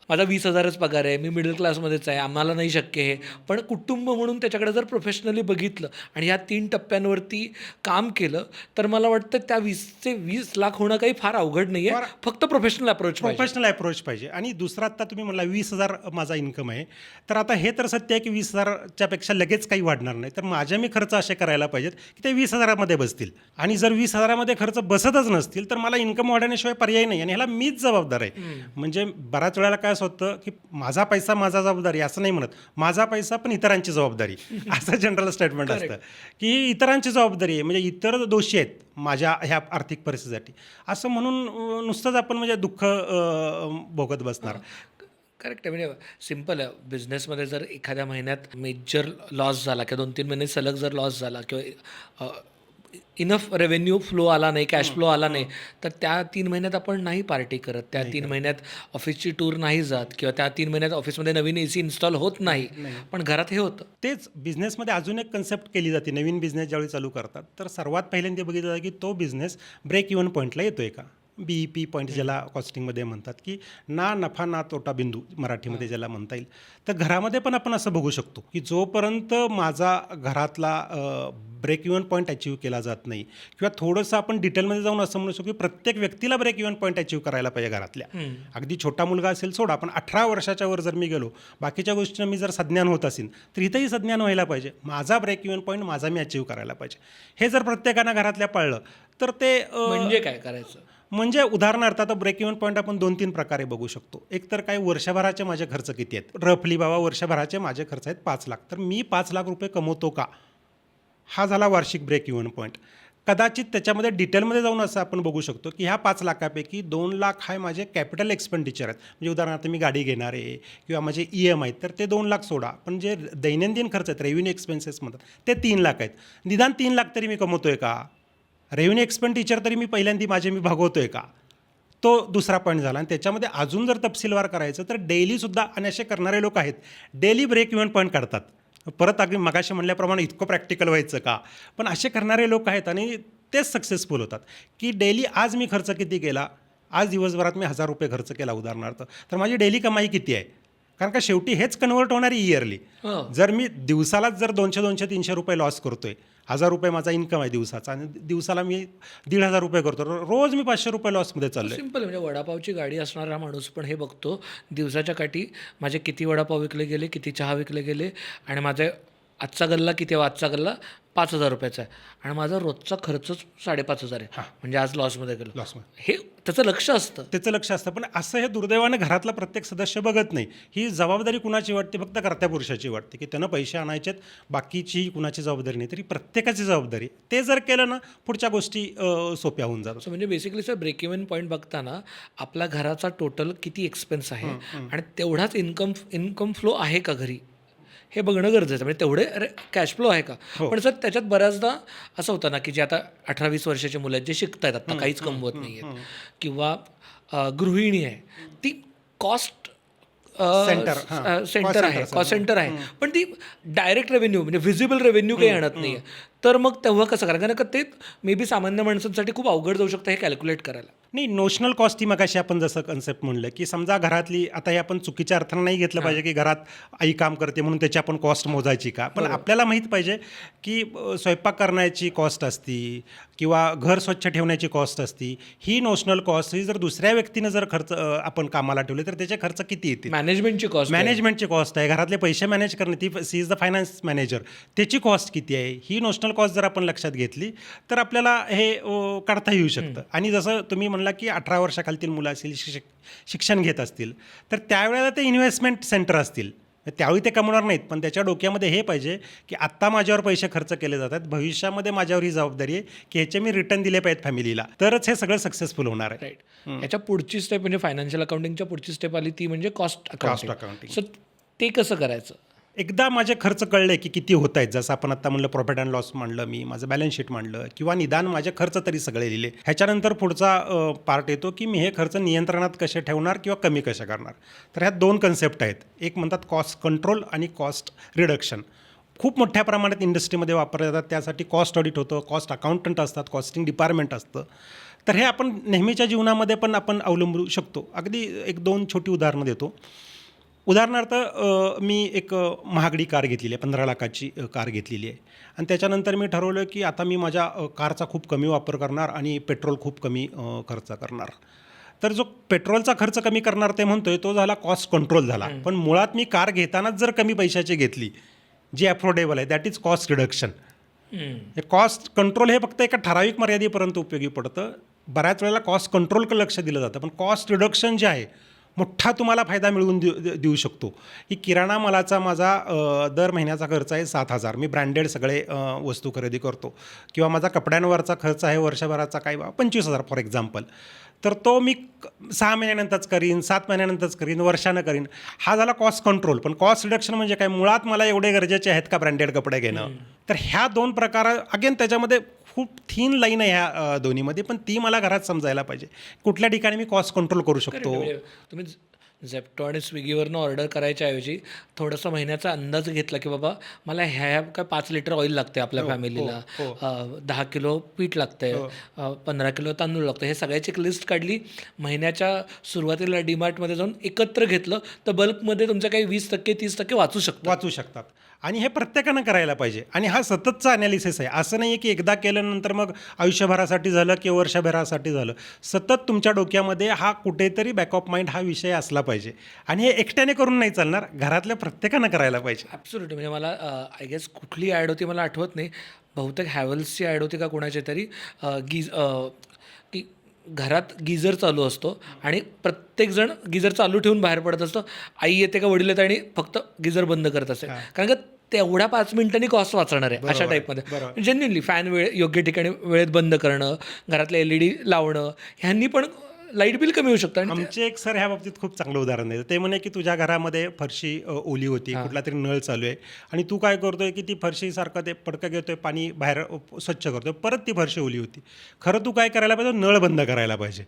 माझा 20,000च पगार आहे, मी मिडल क्लासमध्येच आहे, आम्हाला नाही शक्य हे. पण कुटुंब म्हणून त्याच्याकडे जर प्रोफेशनली बघितलं आणि ह्या 3 टप्प्यांवरती काम केलं तर मला वाटतं त्या 20चे 20 लाख होणं काही फार अवघड नाही आहे. फक्त प्रोफेशनल अप्रोच पाहिजे. आणि दुसरा आत्ता तुम्ही म्हणला 20,000 माझा इन्कम आहे, तर आता हे तर सत्य आहे की 20,000च्या पेक्षा लगेच काही वाढणार नाही. तर माझे मी खर्च असे करायला पाहिजेत की ते 20,000मध्ये बसतील. आणि जर 20,000मध्ये खर्च बसतच नसतील तर मला इन्कम वाढवण्याशिवाय पर्याय नाही आणि ह्याला मीच जबाबदार आहे. म्हणजे बऱ्याच वेळेला काय असं होतं की माझा पैसा माझा जबाबदारी असं नाही म्हणत, माझा पैसा पण इतरांची जबाबदारी असं जनरल स्टेटमेंट असतं की इतरांची जबाबदारी आहे. म्हणजे इतर दोषी आहेत माझ्या ह्या आर्थिक परिस्थितीसाठी असं म्हणून नुसतंच आपण म्हणजे दुःख भोगत बसणार. करेक्ट आहे. म्हणजे सिम्पल आहे. बिझनेसमध्ये जर एखाद्या महिन्यात मेजर लॉस झाला किंवा 2-3 महिने सलग जर लॉस झाला किंवा इनफ रेव्हेन्यू फ्लो आला नाही, कॅश फ्लो आला नाही, तर त्या 3 महिन्यात आपण नाही पार्टी करत, त्या 3 महिन्यात ऑफिसची टूर नाही जात किंवा त्या 3 महिन्यात ऑफिसमध्ये नवीन AC इन्स्टॉल होत नाही, पण घरात हे होतं. तेच बिझनेसमध्ये अजून एक कन्सेप्ट केली जाते. नवीन बिझनेस ज्यावेळी चालू करतात तर सर्वात पहिल्यांदा बघितलं जातं की तो बिझनेस ब्रेक इव्हन पॉईंटला येतोय का. BEP पॉईंट ज्याला कॉस्टिंगमध्ये म्हणतात की ना नफा ना तोटा बिंदू मराठीमध्ये ज्याला म्हणता येईल. तर घरामध्ये पण आपण असं बघू शकतो की जोपर्यंत माझा घरातला ब्रेक इव्हन पॉईंट अचीव्ह केला जात नाही किंवा थोडंसं आपण डिटेलमध्ये जाऊन असं म्हणू शकतो की प्रत्येक व्यक्तीला ब्रेक इव्हन पॉईंट अचीव्ह करायला पाहिजे घरातल्या. अगदी छोटा मुलगा असेल सोडा, पण 18 वर्षाच्या वर जर मी गेलो, बाकीच्या गोष्टींना मी जर सज्ञान होत असेल तर इथंही सज्ञान व्हायला पाहिजे. माझा ब्रेक इव्हन पॉईंट माझा मी अचीव्ह करायला पाहिजे. हे जर प्रत्येकानं घरातल्या पाळलं तर ते म्हणजे काय करायचं? म्हणजे उदाहरणार्थ आता ब्रेक इव्हन पॉईंट आपण 2-3 प्रकारे बघू शकतो. एक तर काय वर्षभराचे माझे खर्च किती आहेत, रफली बाबा वर्षभराचे माझे खर्च आहेत 5 लाख, तर मी 5 लाख रुपये कमवतो का, हा झाला वार्षिक ब्रेक इव्हन पॉईंट. कदाचित त्याच्यामध्ये डिटेलमध्ये जाऊन असं आपण बघू शकतो की ह्या 5 लाखापैकी 2 लाख हा माझे कॅपिटल एक्सपेंडिचर आहेत. म्हणजे उदाहरणार्थ मी गाडी घेणार आहे किंवा माझे EM आहेत, तर ते 2 लाख सोडा, पण जे दैनंदिन खर्च आहेत, रेव्हेन्यू एक्सपेन्सेस म्हणतात, ते 3 लाख आहेत. निदान 3 लाख तरी मी कमवतोय का, रेव्हेन्यू एक्सपेंडिचर तरी मी पहिल्यांदा मी भागवतोय का, तो दुसरा पॉईंट झाला. आणि त्याच्यामध्ये अजून जर तपशीलवार करायचं तर डेलीसुद्धा, आणि असे करणारे लोक आहेत, डेली ब्रेक इव्हन पॉईंट काढतात. परत अगदी मगाशी म्हणल्याप्रमाणे इतकं प्रॅक्टिकल व्हायचं का, पण असे करणारे लोक आहेत आणि तेच सक्सेसफुल होतात की डेली आज मी खर्च किती केला, आज दिवसभरात मी 1000 रुपये खर्च केला उदाहरणार्थ, तर माझी डेली कमाई किती आहे. कारण का शेवटी हेच कन्वर्ट होणारी इयरली. जर मी दिवसालाच जर 200-300 रुपये लॉस करतोय, 1000 रुपये माझा इन्कम आहे दिवसाचा आणि दिवसाला मी 1500 रुपये करतो, रोज मी 500 रुपये लॉसमध्ये चाललोय. सिंपल. म्हणजे वडापावची गाडी असणारा माणूस पण हे बघतो दिवसाच्या काठी माझे किती वडापाव विकले गेले, किती चहा विकले गेले, आणि माझे आजचा गल्ला किती, आजचा गल्ला 5000 रुपयाचा आहे आणि माझा रोजचा खर्चच 5500 आहे, म्हणजे आज लॉसमध्ये गेलो. हे त्याचं लक्ष असतं. पण असं हे दुर्दैवानं घरातला प्रत्येक सदस्य बघत नाही. ही जबाबदारी कुणाची वाटते, फक्त कर्त्या पुरुषाची वाटते की त्यानं पैसे आणायचेत, बाकीची कुणाची जबाबदारी नाही, तरी प्रत्येकाची जबाबदारी. ते जर केलं ना पुढच्या गोष्टी सोप्या होऊन जातात. म्हणजे basically sir break even point बघताना आपला घराचा टोटल किती एक्सपेन्स आहे आणि तेवढाच इन्कम फ्लो आहे का घरी, हे बघणं गरजेचं. म्हणजे तेवढे कॅश फ्लो आहे का. पण सर त्याच्यात बऱ्याचदा असं होतं ना की जे आता 18-20 वर्षाचे मुलं आहेत, जे शिकत आहेत, आता काहीच कमवत नाही आहेत, किंवा गृहिणी आहे, ती कॉस्ट सेंटर आहे, कॉस्ट सेंटर आहे, पण ती डायरेक्ट रेव्हेन्यू म्हणजे व्हिजिबल रेव्हेन्यू काही आणत नाही आहे, तर मग तेव्हा कसं करा. कारण का ते मे बी सामान्य माणसांसाठी खूप अवघड जाऊ शकतं हे कॅल्क्युलेट करायला. नाही, नोशनल कॉस्ट ही मगाशी आपण जसं कन्सेप्ट म्हणलं की समजा घरातली, आता हे आपण चुकीच्या अर्थानं नाही घेतलं पाहिजे की घरात आई काम करते म्हणून त्याची आपण कॉस्ट मोजायची का, पण आपल्याला माहीत पाहिजे की स्वयंपाक करण्याची कॉस्ट असती किंवा घर स्वच्छ ठेवण्याची कॉस्ट असती. ही नोशनल कॉस्ट ही जर दुसऱ्या व्यक्तीनं जर खर्च आपण कामाला ठेवले तर त्याचे खर्च किती येतील. मॅनेजमेंटची कॉस्ट आहे, घरातले पैसे मॅनेज करणे, ती she is the finance manager, त्याची कॉस्ट किती आहे, ही नोशनल कॉस्ट जर आपण लक्षात घेतली तर आपल्याला हे काढता येऊ शकतं. आणि जसं तुम्ही म्हणला की 18 वर्षाखालील मुलं असतील, शिक्षण घेत असतील, तर त्यावेळेला ते इन्व्हेस्टमेंट सेंटर असतील, त्यावेळी ते कमवणार नाहीत, पण त्याच्या डोक्यामध्ये हे पाहिजे की आत्ता माझ्यावर पैसे खर्च केले जातात, भविष्यामध्ये माझ्यावर ही जबाबदारी आहे की ह्याचे मी रिटर्न दिले पाहिजेत फॅमिलीला, तरच हे सगळं सक्सेसफुल होणार आहे. राईट. याच्या पुढची स्टेप म्हणजे फायनान्शियल अकाउंटिंगच्या पुढची स्टेप आली, ती म्हणजे कॉस्ट अकाउंटिंग. सो ते कसं करायचं. एकदा माझे खर्च कळले की किती होत आहेत, जसं आपण आत्ता म्हणलं प्रॉफिट अँड लॉस मांडलं, मी माझं बॅलन्स शीट मांडलं किंवा निदान माझे खर्च तरी सगळे लिहिले, ह्याच्यानंतर पुढचा पार्ट येतो की मी हे खर्च नियंत्रणात कसे ठेवणार किंवा कमी कसे करणार. तर ह्यात 2 कन्सेप्ट आहेत. एक म्हणतात कॉस्ट कंट्रोल आणि कॉस्ट रिडक्शन. खूप मोठ्या प्रमाणात इंडस्ट्रीमध्ये वापरले जातात. त्यासाठी कॉस्ट ऑडिट होतं, कॉस्ट अकाउंटंट असतात, कॉस्टिंग डिपार्टमेंट असतं. तर हे आपण नेहमीच्या जीवनामध्ये पण आपण अवलंबू शकतो. अगदी 1-2 छोटी उदाहरणं देतो. उदाहरणार्थ मी एक महागडी कार घेतलेली आहे, 15 लाखाची कार घेतलेली आहे, आणि त्याच्यानंतर मी ठरवलं की आता मी माझ्या कारचा खूप कमी वापर करणार आणि पेट्रोल खूप कमी खर्च करणार. तर जो पेट्रोलचा खर्च कमी करणार ते म्हणतोय तो झाला कॉस्ट कंट्रोल झाला. पण मुळात मी कार घेतानाच जर कमी पैशाची घेतली जी अफोर्डेबल आहे, दॅट इज कॉस्ट रिडक्शन. हे कॉस्ट कंट्रोल हे फक्त एका ठराविक मर्यादेपर्यंत उपयोगी पडतं. बऱ्याच वेळेला कॉस्ट कंट्रोलकडे लक्ष दिलं जातं, पण कॉस्ट रिडक्शन जे आहे मोठा तुम्हाला फायदा मिळवून देऊ शकतो. की किराणा मालाचा माझा दर महिन्याचा खर्च आहे 7000, मी ब्रँडेड सगळे वस्तू खरेदी करतो, किंवा माझा कपड्यांवरचा खर्च आहे वर्षभराचा काही 25000 फॉर एक्झाम्पल, तर तो मी 6 महिन्यानंतरच करीन, 7 महिन्यानंतरच करीन, वर्षानं करीन. हा झाला कॉस्ट कंट्रोल. पण कॉस्ट रिडक्शन म्हणजे काय, मुळात मला एवढे गरजेचे आहेत का ब्रँडेड कपडे घेणं. तर ह्या 2 प्रकार अगेन त्याच्यामध्ये खूप थिन लाईन आहे ह्या दोन्हीमध्ये, पण ती मला घरात समजायला पाहिजे. कुठल्या ठिकाणी मी कॉस्ट कंट्रोल करू शकतो. म्हणजे तुम्ही झेप्टो आणि स्विगीवरनं ऑर्डर करायच्या ऐवजी थोडासा महिन्याचा अंदाज घेतला की बाबा मला ह्या काय 5 लिटर ऑइल लागते आपल्या फॅमिलीला, 10 किलो पीठ लागतंय, 15 किलो तांदूळ लागतं, हे सगळ्याची एक लिस्ट काढली. महिन्याच्या सुरुवातीला डीमार्टमध्ये जाऊन एकत्र घेतलं तर बल्कमध्ये तुमच्या काही 20% 30% वाचू शकतात. आणि हे प्रत्येकानं करायला पाहिजे. आणि हा सततचा ॲनालिसिस आहे. असं नाही आहे की एकदा केल्यानंतर मग आयुष्यभरासाठी झालं किंवा वर्षभरासाठी झालं. सतत तुमच्या डोक्यामध्ये हा कुठेतरी बॅक ऑफ माइंड हा विषय असला पाहिजे. आणि हे एकट्याने करून नाही चालणार, घरातल्या प्रत्येकानं करायला पाहिजे. ॲब्सोल्युटली. म्हणजे मला आय गेस कुठली ॲड होती मला आठवत नाही, बहुतेक हॅवल्सची ॲड होती का कोणाची तरी, की घरात गिझर चालू असतो आणि प्रत्येकजण गिझर चालू ठेवून बाहेर पडत असतो. आई येते का वडील येते आणि फक्त गिझर बंद करत असते, कारण का तेवढ्या 5 मिनिटांनी कॉस्ट वाचणार आहे अशा टाईपमध्ये. जेन्युनली फॅन योग्य ठिकाणी वेळेत बंद करणं, घरातले LED लावणं, ह्यांनी पण लाईट बिल कमी होऊ शकतं. आणि आमचे एक सर ह्या बाबतीत खूप चांगलं उदाहरण देतात. ते म्हणे की तुझ्या घरामध्ये फरशी ओली होती, कुठला तरी नळ चालू आहे आणि तू काय करतोय की ती फरशीसारखं ते पडकं घेतोय, पाणी बाहेर स्वच्छ करतोय, परत ती फरशी ओली होती. खरं तू काय करायला पाहिजे, नळ बंद करायला पाहिजे.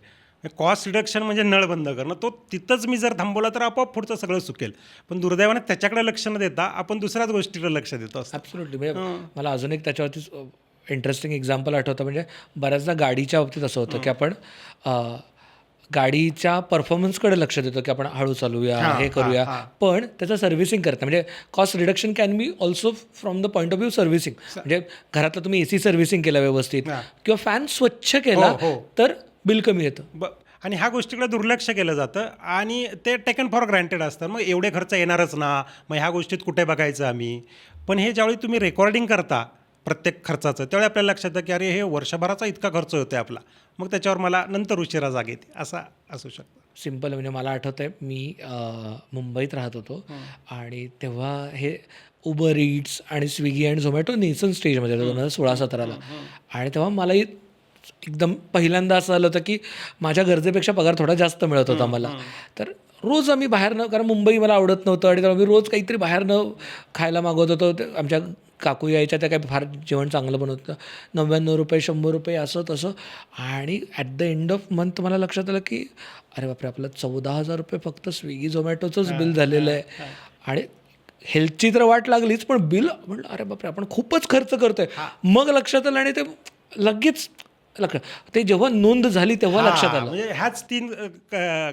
कॉस्ट रिडक्शन म्हणजे नळ बंद करणं. तो तिथंच मी जर थांबवला तर आपोआप पुढचं सगळं सुकेल. पण दुर्दैवाने त्याच्याकडे लक्ष न देता आपण दुसऱ्याच गोष्टीकडे लक्ष देतो असतो. ॲब्सोल्युटली. म्हणजे मला अजून एक त्याच्यावरतीच इंटरेस्टिंग एक्झाम्पल आठवतं. म्हणजे बऱ्याचदा गाडीच्या बाबतीत असं होतं की आपण गाडीच्या परफॉर्मन्सकडे लक्ष देतो की आपण हळू चालूया, हे करूया, पण त्याचं सर्व्हिसिंग करता म्हणजे cost reduction can be also from the point of view servicing. म्हणजे घरातलं तुम्ही AC सर्व्हिसिंग केला व्यवस्थित किंवा फॅन स्वच्छ केला तर बिल कमी येतं. आणि ह्या गोष्टीकडे दुर्लक्ष केलं जातं आणि ते टेकन फॉर ग्रँटेड असतं. मग एवढे खर्च येणारच ना, मग ह्या गोष्टीत कुठे बघायचं आम्ही. पण हे ज्यावेळी तुम्ही रेकॉर्डिंग करता प्रत्येक खर्चाचं, त्यावेळी आपल्याला लक्षात येतं की अरे हे वर्षभराचा इतका खर्च होतो आहे आपला, मग त्याच्यावर मला नंतर उशिरा जाग येते, असा असू शकतं. सिम्पल. म्हणजे मला आठवतं आहे मी मुंबईत राहत होतो आणि तेव्हा हे उबर इट्स आणि स्विगी आणि झोमॅटो नेसन स्टेजमध्ये 2016-17ला. आणि तेव्हा मलाही एकदम पहिल्यांदा असं झालं होतं की माझ्या गरजेपेक्षा पगार थोडा जास्त मिळत होता मला. तर रोज आम्ही बाहेर कारण मुंबई मला आवडत नव्हतं आणि तेव्हा मी रोज काहीतरी बाहेर खायला मागवत होतो. आमच्या काकू यायच्या, त्या काही फार जेवण चांगलं बनवतं, 99 रुपये 100 रुपये असं तसं. आणि at the end of month मला लक्षात आलं की अरे बापरे, आपलं 14,000 रुपये फक्त स्विगी झोमॅटोचंच बिल झालेलं आहे. आणि हेल्थची तर वाट लागलीच, पण बिल म्हटलं अरे बापरे आपण खूपच खर्च करतोय. मग लक्षात आलं आणि ते लगेच ते जेव्हा नोंद झाली तेव्हा लक्षात आलं. म्हणजे ह्याच 3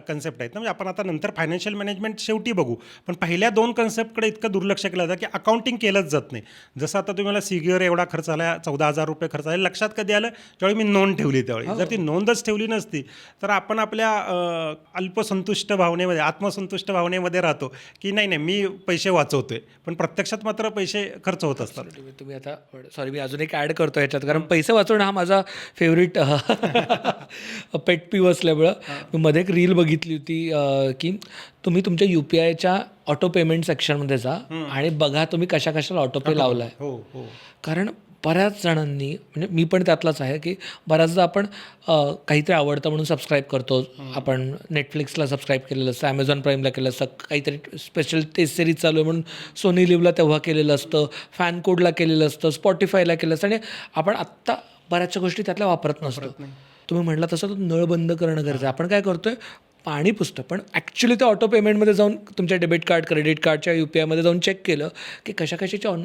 कन्सेप्ट आहेत ना. म्हणजे आपण आता नंतर फायनान्शियल मॅनेजमेंट शेवटी बघू, पण पहिल्या 2 कन्सेप्टकडे इतकं दुर्लक्ष केलं जातं की अकाउंटिंग केलंच जात नाही. जसं आता तुम्हाला स्विगीवर एवढा खर्च आला, 14,000 रुपये खर्च आले, लक्षात कधी आलं ज्यावेळी मी नोंद ठेवली त्यावेळी. जर ती नोंदच ठेवली नसती तर आपण आपल्या अल्पसंतुष्ट भावनेमध्ये, आत्मसंतुष्ट भावनेमध्ये राहतो की नाही नाही मी पैसे वाचवतोय, पण प्रत्यक्षात मात्र पैसे खर्च होत असतात. तुम्ही आता सॉरी मी अजून एक ॲड करतो ह्याच्यात, कारण पैसे वाचवणं हा माझा फेवरेट पेट पीव असल्यामुळं. मी मध्ये एक रील बघितली होती की तुम्ही तुमच्या UPIच्या ऑटो पेमेंट सेक्शनमध्ये जा आणि बघा तुम्ही कशाला ऑटो पे लावला आहे. कारण बऱ्याच जणांनी, म्हणजे मी पण त्यातलाच आहे, की बऱ्याचदा आपण काहीतरी आवडतं म्हणून सबस्क्राईब करतो. आपण नेटफ्लिक्सला सबस्क्राईब केलेलं असतं, ॲमेझॉन प्राईमला केलं असतं, काहीतरी स्पेशल टेस्ट सिरीज चालू आहे म्हणून सोनी लिव्हला तेव्हा केलेलं असतं, फॅन कोडला केलेलं असतं, स्पॉटिफायला केलं असतं, आणि आपण आत्ता बऱ्याचशा गोष्टी त्यातल्या वापरत नसतो. तुम्ही म्हटलं तसं तो नळ बंद करणं गरजेचं. आपण काय करतोय, पाणी पुसतं, पण ॲक्च्युली ते ऑटो पेमेंटमध्ये जाऊन तुमच्या डेबिट कार्ड क्रेडिट कार्डच्या UPIमध्ये जाऊन चेक केलं की कशाच्या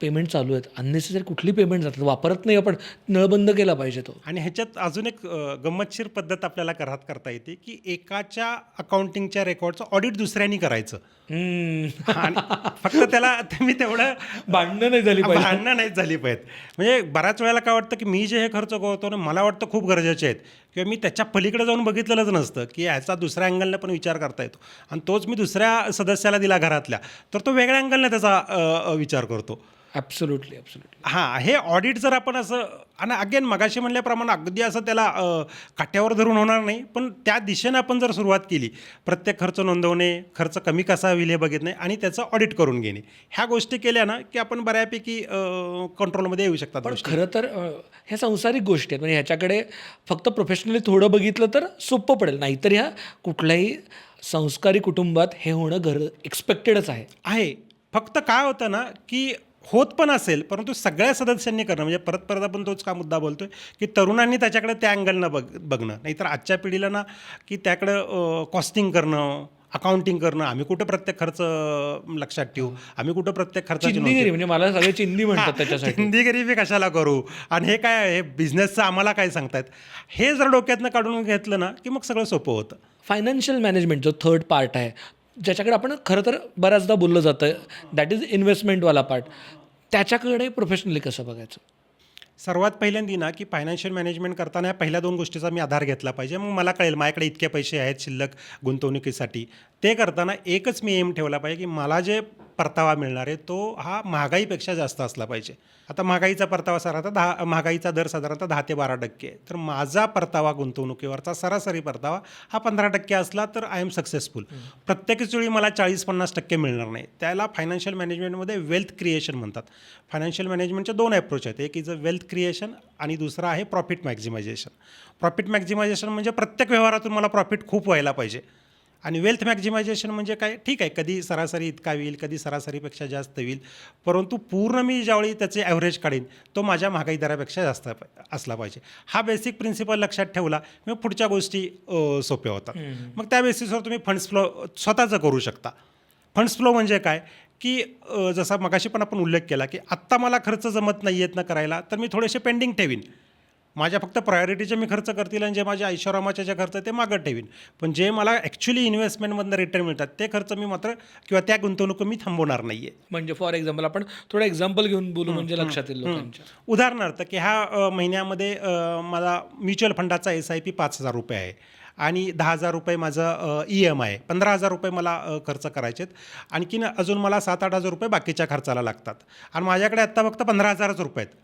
पेमेंट चालू आहेत. अननेसेसरी कुठली पेमेंट जातात वापरत नाही आपण, नळ बंद केला पाहिजे तो. आणि ह्याच्यात अजून एक गंमतशीर पद्धत आपल्याला घरात करता येते की एकाच्या अकाउंटिंगच्या रेकॉर्डचं ऑडिट दुसऱ्यानी करायचं. आणि फक्त त्याला मी तेवढं भांडणं नाही झाली पाहिजेत. म्हणजे बऱ्याच वेळेला काय वाटतं की मी जे हे खर्च करतो ना, मला वाटतं खूप गरजेचे आहेत किंवा मी त्याच्या पलीकडे जाऊन बघितलेलंच नसतं की ह्याचा दुसऱ्या अँगलनं पण विचार करता येतो, आणि तोच मी दुसऱ्या सदस्याला दिला घरातल्या, तर तो वेगळ्या अँगलनं त्याचा विचार करतो. ॲब्सोल्युटली. हां, हे ऑडिट जर आपण असं, आणि अगेन मगाशी म्हणल्याप्रमाणे अगदी असं त्याला काट्यावर धरून होणार नाही, पण त्या दिशेनं आपण जर सुरुवात केली, प्रत्येक खर्च नोंदवणे, खर्च कमी कसा होईल हे बघितणे आणि त्याचं ऑडिट करून घेणे, ह्या गोष्टी केल्या ना की आपण बऱ्यापैकी कंट्रोलमध्ये येऊ शकतात. पण खरं तर ह्या संसारिक गोष्टी आहेत, म्हणजे ह्याच्याकडे फक्त प्रोफेशनली थोडं बघितलं तर सोपं पडेल, नाहीतर ह्या कुठल्याही संस्कारी कुटुंबात हे होणं एक्सपेक्टेडच आहे. फक्त काय होतं ना की होत पण असेल, परंतु सगळ्या सदस्यांनी करणं, म्हणजे परत परत आपण तोच का मुद्दा बोलतोय की तरुणांनी त्याच्याकडे त्या अँगलनं बघणं. नाहीतर आजच्या पिढीला ना की त्याकडं कॉस्टिंग करणं, अकाउंटिंग करणं, आम्ही कुठं प्रत्येक खर्च लक्षात ठेवू, आम्ही कुठं प्रत्येक खर्चाची नोंद चिंदीगिरी ठेवू. म्हणजे मला सगळे चिंदी म्हणतात त्याच्यासाठी. हिंदीगिरी बी कशाला करू, आणि हे काय, हे बिझनेसचं आम्हाला काय सांगतायत, हे जर डोक्यातनं काढून घेतलं ना की मग सगळं सोपं होतं. फायनान्शियल मॅनेजमेंट जो थर्ड पार्ट आहे, ज्याच्याकडे आपण खरं तर बऱ्याचदा बोललं जातं, दॅट इज इन्व्हेस्टमेंटवाला पार्ट, त्याच्याकडे प्रोफेशनली कसं बघायचं? सर्वात पहिल्यांदी ना की फायनान्शियल मॅनेजमेंट करताना या पहिल्या 2 गोष्टीचा मी आधार घेतला पाहिजे. मग मला कळेल माझ्याकडे इतके पैसे आहेत शिल्लक गुंतवणुकीसाठी. ते करताना एकच मी एम ठेवला पाहिजे की मला जे परतावा मिळणार आहे तो हा महागाईपेक्षा जास्त असला पाहिजे. आता महागाईचा परतावा महागाईचा दर साधारणतः 10 ते 12% आहे. तर माझा परतावा गुंतवणुकीवरचा सरासरी परतावा हा 15% असला तर आय एम सक्सेसफुल. प्रत्येकच वेळी मला 40-50% मिळणार नाही. त्याला फायनान्शियल मॅनेजमेंटमध्ये वेल्थ क्रिएशन म्हणतात. फायनान्शियल मॅनेजमेंटचे 2 अप्रोच आहेत. एक इज अ वेल्थ क्रिएशन आणि दुसरा आहे प्रॉफिट मॅक्झिमायझेशन. प्रॉफिट मॅक्झिमायझेशन म्हणजे प्रत्येक व्यवहारातून मला प्रॉफिट खूप व्हायला पाहिजे. आणि वेल्थ मॅक्झिमायझेशन म्हणजे काय, ठीक आहे, कधी सरासरी इतका होईल, कधी सरासरीपेक्षा जास्त होईल, परंतु पूर्ण मी ज्यावेळी त्याचे ॲव्हरेज काढीन तो माझ्या महागाई दरापेक्षा जास्त असला पाहिजे. हा बेसिक प्रिन्सिपल लक्षात ठेवला मग पुढच्या गोष्टी सोप्या होतात. मग त्या बेसिसवर तुम्ही फंड्स फ्लो स्वतःचं करू शकता. फंड्स फ्लो म्हणजे काय की जसा मगाशी पण आपण उल्लेख केला की आत्ता मला खर्च जमत नाही आहेत ना करायला, तर मी थोडेसे पेंडिंग ठेवीन. माझ्या फक्त प्रायोरिटीचे मी खर्च करतील आणि जे माझ्या ऐशोरामाचे जे खर्च ते मागं ठेवीन. पण जे मला ॲक्च्युली इन्व्हेस्टमेंटमधनं रिटर्न मिळतात ते खर्च मी मात्र किंवा त्या गुंतवणूक मी थांबवणार नाही आहे. म्हणजे फॉर एक्झाम्पल आपण थोडं एक्झाम्पल घेऊन बोलू म्हणजे लक्षात येईल लोकांच्या. उदाहरणार्थ की ह्या महिन्यामध्ये मला म्युच्युअल फंडाचा SIP 5,000 रुपये आहे आणि 10,000 रुपये माझं EMI आहे. 15,000 रुपये मला खर्च करायचे आहेत. आणखीन अजून मला 7-8 हजार रुपये बाकीच्या खर्चाला लागतात आणि माझ्याकडे आत्ता फक्त 15,000च रुपये आहेत.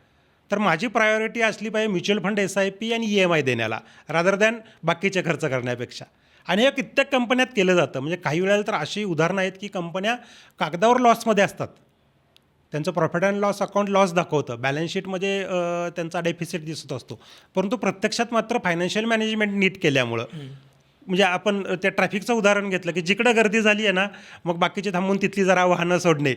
तर माझी प्रायोरिटी असली पाहिजे म्युच्युअल फंड SIP आणि EMI देण्याला रादर दॅन बाकीचे खर्च करण्यापेक्षा. आणि हे कित्येक कंपन्यात केलं जातं. म्हणजे काही वेळेला तर अशी उदाहरणं आहेत की कंपन्या कागदावर लॉसमध्ये असतात, त्यांचं profit and loss account loss दाखवतं, बॅलन्स शीटमध्ये त्यांचा डेफिसिट दिसत असतो, परंतु प्रत्यक्षात मात्र फायनान्शियल मॅनेजमेंट नीट केल्यामुळं, म्हणजे आपण त्या ट्रॅफिकचं उदाहरण घेतलं की जिकडं गर्दी झाली आहे ना मग बाकीचे थांबून तिथली जरा वाहनं सोडणे,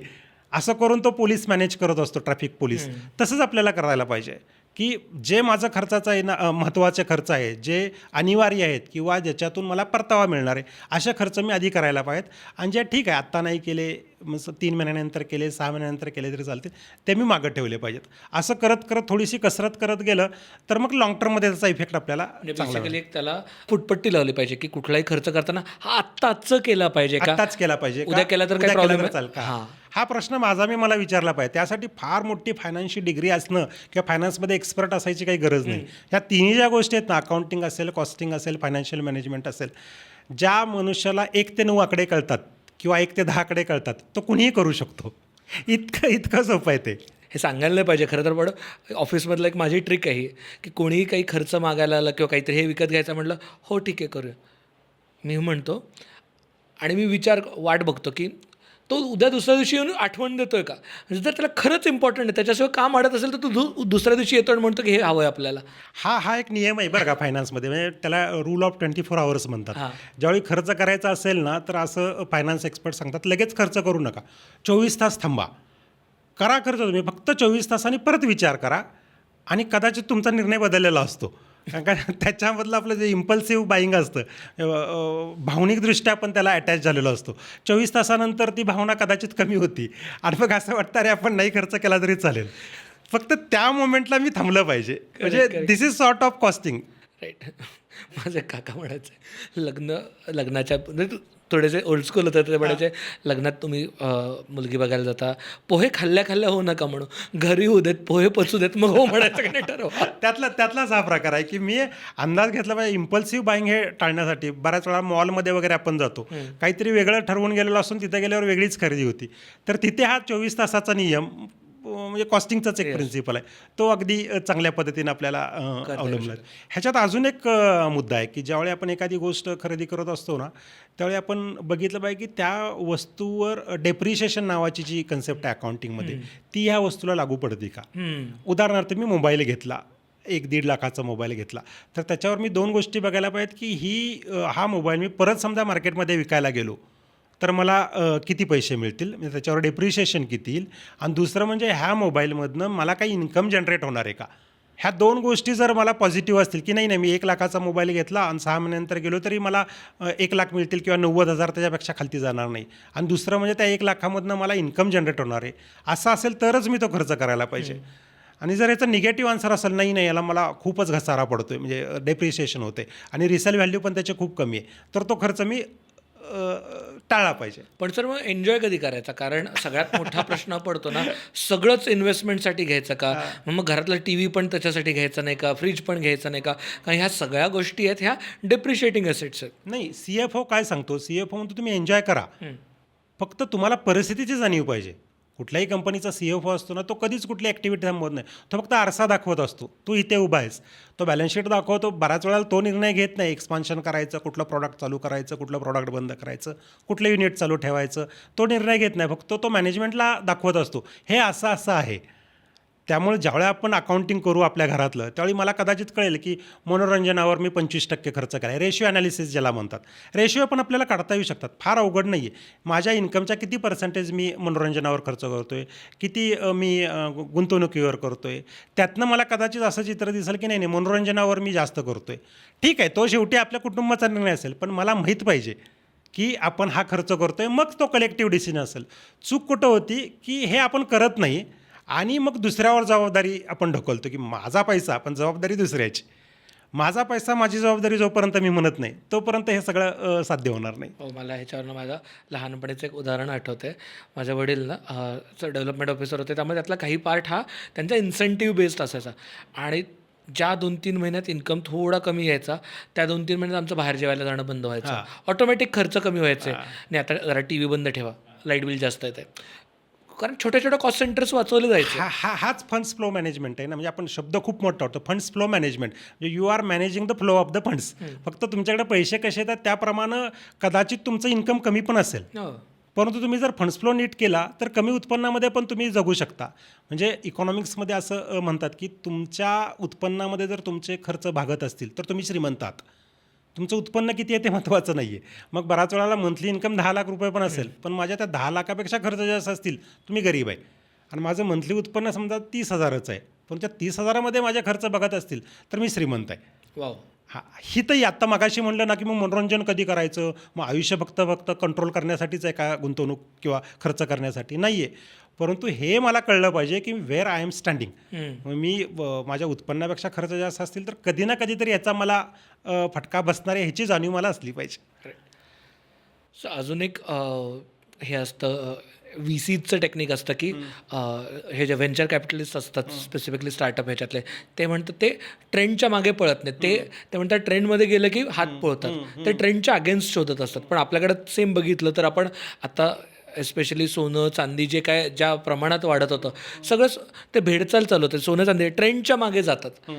असं करून तो पोलीस मॅनेज करत असतो, ट्रॅफिक पोलीस. तसंच आपल्याला करायला पाहिजे की जे माझं खर्चाचं आहे ना, महत्त्वाचे खर्च आहे, जे अनिवार्य आहेत किंवा ज्याच्यातून मला परतावा मिळणार आहे, असे खर्च मी आधी करायला पाहिजेत. आणि जे ठीक आहे आत्ता नाही केले, मग 3 महिन्यानंतर केले, 6 महिन्यानंतर केले तरी चालते, ते मी मागं ठेवले पाहिजेत. असं करत करत थोडीशी कसरत करत गेलं तर मग लाँग टर्ममध्ये त्याचा इफेक्ट आपल्याला चांगला बेसिकली एक त्याला फुटपट्टी लावली पाहिजे की कुठलाही खर्च करताना हा आत्ताच केला पाहिजे का, आत्ताच केला पाहिजे, उद्या केला तर काही प्रॉब्लेम चालेल का, हा प्रश्न मला विचारला पाहिजे. त्यासाठी फार मोठी फायनान्शियल डिग्री असणं किंवा फायनान्समध्ये एक्सपर्ट असायची काही गरज नाही. ह्या तिन्ही ज्या गोष्टी आहेत ना, अकाउंटिंग असेल, कॉस्टिंग असेल, फायनान्शियल मॅनेजमेंट असेल, ज्या मनुष्याला 1 ते 9 आकडे कळतात किंवा 1 ते 10 आकडे कळतात तो कुणीही करू शकतो. इतकं सोपं आहे ते. हे सांगायला नाही पाहिजे खरं तर. पण ऑफिसमधलं एक माझी ट्रिक आहे की कोणीही काही खर्च मागायला आला किंवा काहीतरी हे विकत घ्यायचं म्हटलं, हो ठीक आहे करूया, मी म्हणतो आणि मी वाट बघतो की तो उद्या दुसऱ्या दिवशी येऊन आठवण देतोय का. म्हणजे जर त्याला खरंच इम्पॉर्टंट आहे, त्याच्याशिवाय काम अडत असेल तर तो दुसऱ्या दिवशी येतो आणि म्हणतो की हे हवं आहे आपल्याला. हा एक नियम आहे बरं का फायनान्समध्ये, म्हणजे त्याला रूल ऑफ 24 आवर्स म्हणतात. ज्यावेळी खर्च करायचा असेल ना तर असं फायनान्स एक्सपर्ट सांगतात लगेच खर्च करू नका, 24 तास थांबा, करा खर्च तुम्ही, फक्त 24 तासांनी परत विचार करा आणि कदाचित तुमचा निर्णय बदललेला असतो. कारण का त्याच्यामधलं आपलं जे इम्पल्सिव्ह बाईंग असतं, भावनिकदृष्ट्या आपण त्याला अटॅच झालेलो असतो. 24 तासानंतर ती भावना कदाचित कमी होती आणि मग असं वाटतं अरे आपण नाही खर्च केला तरी चालेल. फक्त त्या मोमेंटला मी थांबलं पाहिजे. म्हणजे this is sort of costing. Right. माझे काका म्हणायचे लग्नाच्या थोडेसे ओल्ड स्कूल होते, ते म्हणायचे लग्नात तुम्ही मुलगी बघायला जाता, पोहे खाल्ल्या हो नका म्हणू, घरी होऊ देत, पोहे पचू देत, मग हो म्हणायचं का नाही ठरवा. त्यातलाच हा प्रकार आहे की मी अंदाज घेतला पाहिजे. इम्पल्सिव्ह बाईंग हे टाळण्यासाठी बऱ्याच वेळा मॉलमध्ये वगैरे आपण जातो, काहीतरी वेगळं ठरवून गेलेलो असून तिथे गेल्यावर वेगळीच खरेदी होती. तर तिथे हा 24 तासाचा नियम म्हणजे कॉस्टिंगचाच एक प्रिन्सिपल आहे, तो अगदी चांगल्या पद्धतीने आपल्याला अवलंबला आहे. ह्याच्यात अजून एक मुद्दा आहे की ज्यावेळी आपण एखादी गोष्ट खरेदी करत असतो ना त्यावेळी आपण बघितलं पाहिजे की त्या वस्तूवर डेप्रिशिएशन नावाची जी कन्सेप्ट आहे अकाउंटिंगमध्ये ती ह्या वस्तूला लागू पडते का. उदाहरणार्थ मी मोबाईल घेतला, 1-1.5 लाखाचा मोबाईल घेतला, तर त्याच्यावर मी 2 गोष्टी बघायला पाहिजेत की हा मोबाईल मी परत समजा मार्केटमध्ये विकायला गेलो तर मला किती पैसे मिळतील, म्हणजे त्याच्यावर डेप्रिशिएशन किती येईल, आणि दुसरं म्हणजे ह्या मोबाईलमधनं मला काही इन्कम जनरेट होणार आहे का. ह्या दोन गोष्टी जर मला पॉझिटिव्ह असतील की नाही मी 1,00,000चा मोबाईल घेतला आणि 6 महिन्यानंतर गेलो तरी मला 1,00,000 मिळतील किंवा 90,000 त्याच्यापेक्षा खालती जाणार नाही, आणि दुसरं म्हणजे त्या 1,00,000मधनं मला इन्कम जनरेट होणार आहे, असं असेल तरच मी तो खर्च करायला पाहिजे. आणि जर याचं निगेटिव्ह आन्सर असेल नाही याला मला खूपच घसारा पडतो आहे, म्हणजे डेप्रिशिएशन होते आणि रिसेल व्हॅल्यू पण त्याचे खूप कमी आहे, तर तो खर्च मी टाळला पाहिजे. पण सर मग एन्जॉय कधी करायचा? कारण सगळ्यात मोठा प्रश्न पडतो ना, सगळंच इन्व्हेस्टमेंटसाठी घ्यायचं का? मग घरातला टी व्ही पण त्याच्यासाठी घ्यायचा नाही का? फ्रीज पण घ्यायचा नाही का? कारण ह्या सगळ्या गोष्टी आहेत, ह्या डेप्रिशिएटिंग एसेट्स आहेत. नाही, CFO काय सांगतो, CFO म्हणतो तुम्ही एन्जॉय करा, फक्त तुम्हाला परिस्थितीची जाणीव पाहिजे. कुठल्याही कंपनीचा CFO असतो ना, तो कधीच कुठली ॲक्टिव्हिटी थांबवत नाही, तो फक्त आरसा दाखवत असतो, तू इथे उभा आहेस, तो बॅलन्स शीट दाखवतो. बऱ्याच वेळेला तो निर्णय घेत नाही एक्सपान्शन करायचं, कुठलं प्रॉडक्ट चालू करायचं, कुठलं प्रॉडक्ट बंद करायचं, कुठलं युनिट चालू ठेवायचं, तो निर्णय घेत नाही, फक्त तो मॅनेजमेंटला दाखवत असतो हे असं असं आहे. त्यामुळे ज्यावेळी आपण अकाउंटिंग करू आपल्या घरातलं, त्यावेळी मला कदाचित कळेल की मनोरंजनावर मी 25% खर्च केला आहे. रेशिओ ॲनालिसिस ज्याला म्हणतात, रेशिओ पण आपल्याला काढता येऊ शकतात, फार अवघड नाही आहे. माझ्या इन्कमच्या किती पर्सेंटेज मी मनोरंजनावर खर्च करतो आहे, किती मी गुंतवणुकीवर करतो आहे, त्यातनं मला कदाचित असं चित्र दिसेल की नाही मनोरंजनावर मी जास्त करतो आहे. ठीक आहे, तो शेवटी आपल्या कुटुंबाचा निर्णय असेल, पण मला माहीत पाहिजे की आपण हा खर्च करतो आहे, मग तो कलेक्टिव्ह डिसिजन असेल. चूक कुठं होती की हे आपण करत नाही आणि मग दुसऱ्यावर जबाबदारी आपण ढकलतो की माझा पैसा, पण जबाबदारी दुसऱ्याची. माझा पैसा माझी जबाबदारी जोपर्यंत मी म्हणत नाही तोपर्यंत हे सगळं साध्य होणार नाही. हो, मला ह्याच्यावरनं माझं लहानपणीचं एक उदाहरण आठवतं आहे. माझ्या वडील ना डेव्हलपमेंट ऑफिसर होते, त्यामुळे त्यातला काही पार्ट हा त्यांचा इन्सेंटिव्ह बेस्ड असायचा. आणि ज्या 2-3 महिन्यात इन्कम थोडा कमी यायचा, त्या 2-3 महिन्यात आमचं बाहेर जेवायला जाणं बंद व्हायचं, ऑटोमॅटिक खर्च कमी व्हायचे. नाही आता जरा टी व्ही बंद ठेवा, लाईट बिल जास्त येतं आहे, कारण छोट्या छोट्या कॉस्ट सेंटर्स वाचवले जायचे. हाच फंड्स फ्लो मॅनेजमेंट आहे ना. म्हणजे आपण शब्द खूप मोठा होतो, फंड्स फ्लो मॅनेजमेंट, म्हणजे you are managing the flow of the funds. फक्त तुमच्याकडे पैसे कसे येतात त्याप्रमाणे कदाचित तुमचं इन्कम कमी पण असेल, परंतु तुम्ही जर फंड्स फ्लो नीट केला तर कमी उत्पन्नामध्ये पण तुम्ही जगू शकता. म्हणजे इकॉनॉमिक्समध्ये असं म्हणतात की तुमच्या उत्पन्नामध्ये जर तुमचे खर्च भागत असतील तर तुम्ही श्रीमंत आहात. तुमचं उत्पन्न किती आहे ते महत्त्वाचं नाही आहे. मग बऱ्याच वेळेला मंथली इन्कम 10 लाख रुपये पण असेल, पण माझ्या त्या 10 लाखापेक्षा खर्च जास्त असतील, तुम्ही गरीब आहे. आणि माझं मंथली उत्पन्न समजा 30,000चं आहे, पण त्या 30,000मध्ये माझे खर्च बघत असतील तर मी श्रीमंत आहे. वाव. हां, ही तर आत्ता मगाशी म्हणलं ना की मग मनोरंजन कधी करायचं, मग आयुष्य फक्त कंट्रोल करण्यासाठीच आहे का गुंतवणूक किंवा खर्च करण्यासाठी नाही आहे. परंतु हे मला कळलं पाहिजे की वेअर आय एम स्टँडिंग. मी माझ्या उत्पन्नापेक्षा खर्च जास्त असतील तर कधी ना कधीतरी याचा मला फटका बसणार आहे ह्याची जाणीव मला असली पाहिजे. सो अजून एक हे असतं, VCचं टेक्निक असतं की हे जे व्हेंचर कॅपिटलिस्ट असतात स्पेसिफिकली स्टार्टअप ह्याच्यातले, ते म्हणतात ते ट्रेंडच्या मागे पळत नाहीत. ते म्हणतात ट्रेंडमध्ये गेलं की हात पळतात, ते ट्रेंडच्या अगेन्स्ट शोधत असतात. पण आपल्याकडे सेम बघितलं तर आपण आता एस्पेशली सोनं चांदी जे काय ज्या प्रमाणात वाढत होतं, सगळंच ते भेडचाल चालू होते. सोनं चांदी ट्रेंडच्या मागे जातात.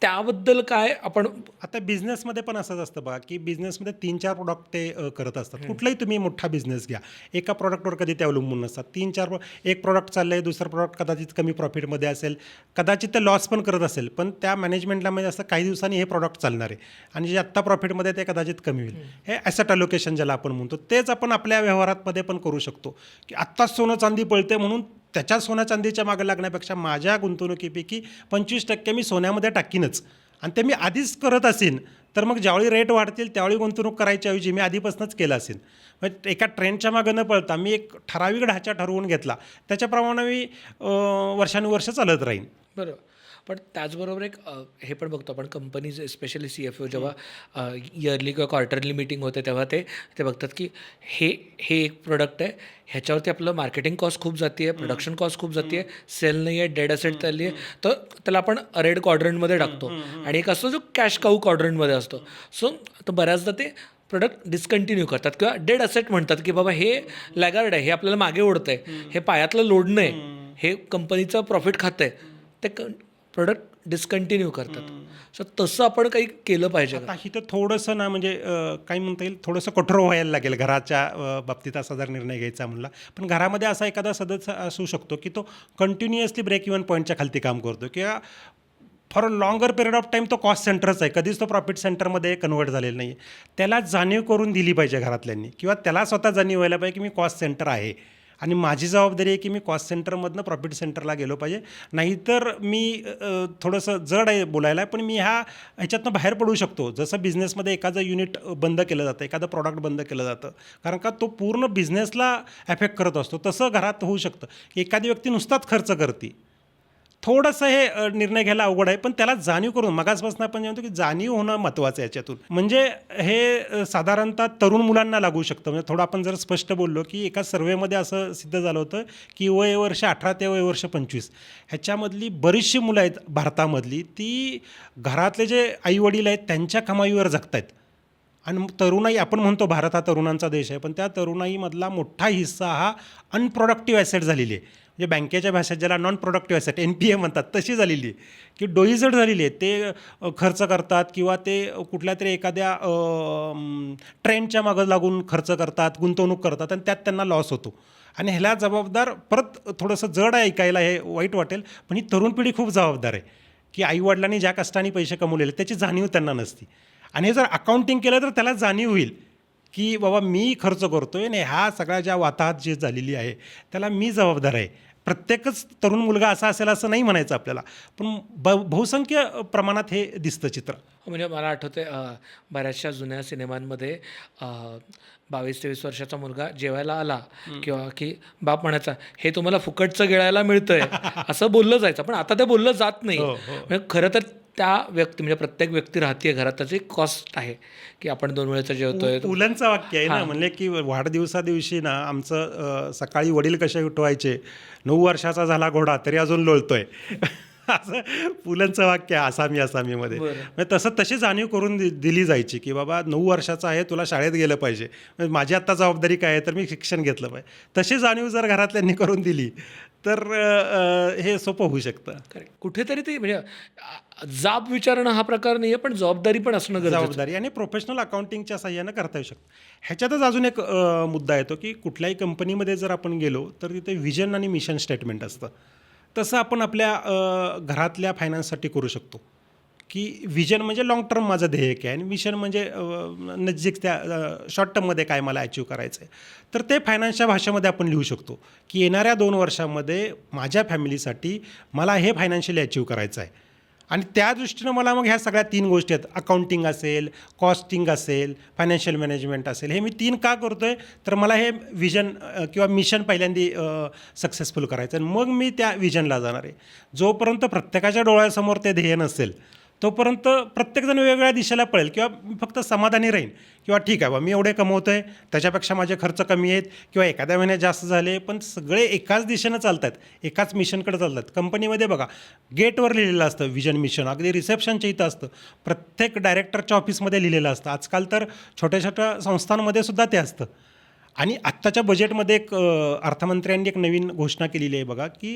त्याबद्दल काय आपण आता बिझनेसमध्ये पण असंच असतं बघा की बिझनेसमध्ये 3-4 प्रोडक्ट ते करत असतात. कुठलाही तुम्ही मोठा बिझनेस घ्या, एका प्रॉडक्टवर कधी ते अवलंबून नसतात. 3-4 एक प्रॉडक्ट चाललं आहे, दुसरं प्रॉडक्ट कदाचित कमी प्रॉफिटमध्ये असेल, कदाचित ते लॉस पण करत असेल, पण त्या मॅनेजमेंटला म्हणजे असं काही दिवसांनी हे प्रॉडक्ट चालणार आहे आणि जे आत्ता प्रॉफिटमध्ये ते कदाचित कमी होईल. हे ॲसेट अलोकेशन ज्याला आपण म्हणतो, तेच आपण आपल्या व्यवहारामध्ये पण करू शकतो की आत्ताच सोनं चांदी पळते म्हणून त्याच्या सोन्या चांदीच्या मागे लागण्यापेक्षा माझ्या गुंतवणुकीपैकी 25% मी सोन्यामध्ये टाकीनच, आणि ते मी आधीच करत असेन तर मग ज्यावेळी रेट वाढतील त्यावेळी गुंतवणूक करायच्या ऐवजी मी आधीपासूनच केलं असेल. म्हणजे एका ट्रेंडच्या मागं न पळता मी एक ठराविक ढाचा ठरवून घेतला, त्याच्याप्रमाणे मी वर्षानुवर्ष चालत राहीन. बरोबर. पण त्याचबरोबर एक हे पण बघतो आपण, कंपनीज स्पेशली CFO जेव्हा इयरली किंवा क्वार्टरली मीटिंग होते तेव्हा ते बघतात की हे एक प्रोडक्ट आहे, ह्याच्यावरती आपलं मार्केटिंग कॉस्ट खूप जाते आहे, प्रोडक्शन कॉस्ट खूप जाते आहे, सेल नाही आहे, डेड असेट चालली आहे, तर त्याला आपण रेड क्वाड्रंटमध्ये टाकतो. आणि एक असतो जो कॅश काऊ क्वाड्रंटमध्ये असतो. सो तर बऱ्याचदा ते प्रोडक्ट डिस्कंटिन्यू करतात किंवा डेड असेट म्हणतात की बाबा हे लॅगार्ड आहे, हे आपल्याला मागे ओढतं आहे, हे पायातलं लोडणं आहे, हे कंपनीचं प्रॉफिट खातं आहे, ते प्रोडक्ट डिस्कंटिन्यू करतात. सो तसं आपण काही केलं पाहिजे. आता इथं थोडंसं ना म्हणजे काही म्हणता येईल, थोडंसं कठोर व्हायला लागेल घराच्या बाबतीत असा जर निर्णय घ्यायचा म्हणला. पण घरामध्ये असा एखादा सदस्य असू शकतो की तो कंटिन्युअसली ब्रेक इव्हन पॉईंटच्या खालती काम करतो किंवा for a longer period of time तो कॉस्ट सेंटरच आहे, कधीच तो प्रॉफिट सेंटरमध्ये कन्वर्ट झालेला नाही. त्याला जाणीव करून दिली पाहिजे घरातल्यांनी, किंवा त्याला स्वतः जाणीव व्हायला पाहिजे की मी कॉस्ट सेंटर आहे आणि माझी जबाबदारी आहे की मी कॉस्ट सेंटरमधनं प्रॉफिट सेंटरला गेलो पाहिजे. नाहीतर मी थोडंसं जड आहे बोलायला, पण मी ह्याच्यातनं बाहेर पडू शकतो. जसं बिझनेसमध्ये एखादं युनिट बंद केलं जातं, एखादं प्रॉडक्ट बंद केलं जातं, कारण का तो पूर्ण बिझनेसला ॲफेक्ट करत असतो. तसं घरात होऊ शकतं की एखादी व्यक्ती नुसताच खर्च करते. थोडंसं हे निर्णय घ्यायला अवघड आहे, पण त्याला जाणीव करून मगाचपासून आपण जे म्हणतो की जाणीव होणं महत्त्वाचं आहे याच्यातून. म्हणजे हे साधारणतः तरुण मुलांना लागू शकतं. म्हणजे थोडं आपण जर स्पष्ट बोललो की एका सर्वेमध्ये असं सिद्ध झालं होतं की वयवर्ष 18 ते वयवर्ष 25 ह्याच्यामधली बरीचशी मुलं आहेत भारतामधली, ती घरातले जे आईवडील आहेत त्यांच्या कमाईवर जगत आहेत. आणि तरुणाई, आपण म्हणतो भारत हा तरुणांचा देश आहे, पण त्या तरुणाईमधला मोठा हिस्सा हा अनप्रोडक्टिव्ह ॲसेट झालेली आहे. म्हणजे बँकेच्या भाषेत ज्याला नॉन प्रोडक्टिव्ह ॲसेट NPA म्हणतात तशी झालेली आहे की डोईजड झालेली आहे. ते खर्च करतात किंवा ते कुठल्या तरी एखाद्या ट्रेंडच्या मागं लागून खर्च करतात, गुंतवणूक करतात आणि त्यात त्यांना लॉस होतो. आणि ह्याला जबाबदार, परत थोडंसं जड आहे ऐकायला, हे वाईट वाटेल, पण ही तरुण पिढी खूप जबाबदार आहे की आईवडिलांनी ज्या कष्टाने पैसे कमवलेले त्याची जाणीव त्यांना नसती. आणि हे जर अकाउंटिंग केलं तर त्याला जाणीव होईल की बाबा मी खर्च करतो आहे आणि ह्या सगळ्या ज्या वाताहत जी झालेली आहे त्याला मी जबाबदार आहे. प्रत्येकच तरुण मुलगा असा असेल असं नाही म्हणायचं आपल्याला, पण बहुसंख्य प्रमाणात हे दिसतं चित्र. म्हणजे मला आठवते बऱ्याचशा जुन्या सिनेमांमध्ये 22-23 वर्षाचा मुलगा जेवायला आला किंवा की बाप म्हणायचा हे तुम्हाला फुकटचं गिळायला मिळतंय असं बोललं जायचं. पण आता ते बोललं जात नाही. म्हणजे खरं तर त्या व्यक्ती, म्हणजे प्रत्येक व्यक्ती राहते घरात, त्याची कॉस्ट आहे की आपण 2 वेळेचं जेवतोय. पुलंचं वाक्य आहे ना, म्हणले की वाढदिवसा दिवशी ना आमचं सकाळी वडील कसे उठवायचे, 9 वर्षाचा झाला घोडा तरी अजून लोळतोय असं पुलंचं वाक्य आहे आसामीमध्ये. म्हणजे तशी जाणीव करून दिली जायची की बाबा 9 वर्षाचा आहे, तुला शाळेत गेलं पाहिजे, म्हणजे माझी आत्ता जबाबदारी काय आहे तर मी शिक्षण घेतलं पाहिजे. तशी जाणीव जर घरातल्यांनी करून दिली तर हे सोपं होऊ शकतं. कुठेतरी ते म्हणजे जाब विचारणं हा प्रकार नाही आहे, पण जबाबदारी पण असणं गरजेचं. जबाबदारी आणि प्रोफेशनल अकाउंटिंगच्या साह्यानं करता येऊ शकतं. ह्याच्यातच अजून एक मुद्दा येतो की कुठल्याही कंपनीमध्ये जर आपण गेलो तर तिथे विजन आणि मिशन स्टेटमेंट असतं. तसं आपण आपल्या घरातल्या फायनान्ससाठी करू शकतो की विजन म्हणजे लाँग टर्म माझं ध्येय काय आणि मिशन म्हणजे नजीक त्या शॉर्ट टर्ममध्ये काय मला अचीव करायचं आहे. तर ते फायनान्सच्या भाषेमध्ये आपण लिहू शकतो की येणाऱ्या 2 वर्षामध्ये माझ्या फॅमिलीसाठी मला हे फायनान्शियली अचीव करायचं आहे. आणि त्या दृष्टीनं मला मग ह्या सगळ्या 3 गोष्टी आहेत, अकाउंटिंग असेल, कॉस्टिंग असेल, फायनान्शियल मॅनेजमेंट असेल, हे मी 3 का करतो आहे तर मला हे विजन किंवा मिशन पहिल्यांदा सक्सेसफुल करायचं आहे. मग मी त्या विजनला जाणार आहे. जोपर्यंत प्रत्येकाच्या डोळ्यासमोर ते ध्येय नसेल तोपर्यंत प्रत्येकजण वेगवेगळ्या दिशेला पळेल किंवा मी फक्त समाधानी राहीन किंवा ठीक आहे बा मी एवढे कमवतो आहे, त्याच्यापेक्षा माझे खर्च कमी आहेत किंवा एखाद्या महिन्यात जास्त झाले, पण सगळे एकाच दिशेनं चालतात, एकाच मिशनकडे चालतात. कंपनीमध्ये बघा गेटवर लिहिलेलं असतं विजन मिशन, अगदी रिसेप्शनच्या इथं असतं, प्रत्येक डायरेक्टरच्या ऑफिसमध्ये लिहिलेलं असतं. आजकाल तर छोट्या छोट्या संस्थांमध्ये सुद्धा ते असतं. आणि आत्ताच्या बजेटमध्ये एक अर्थमंत्र्यांनी एक नवीन घोषणा केलेली आहे बघा की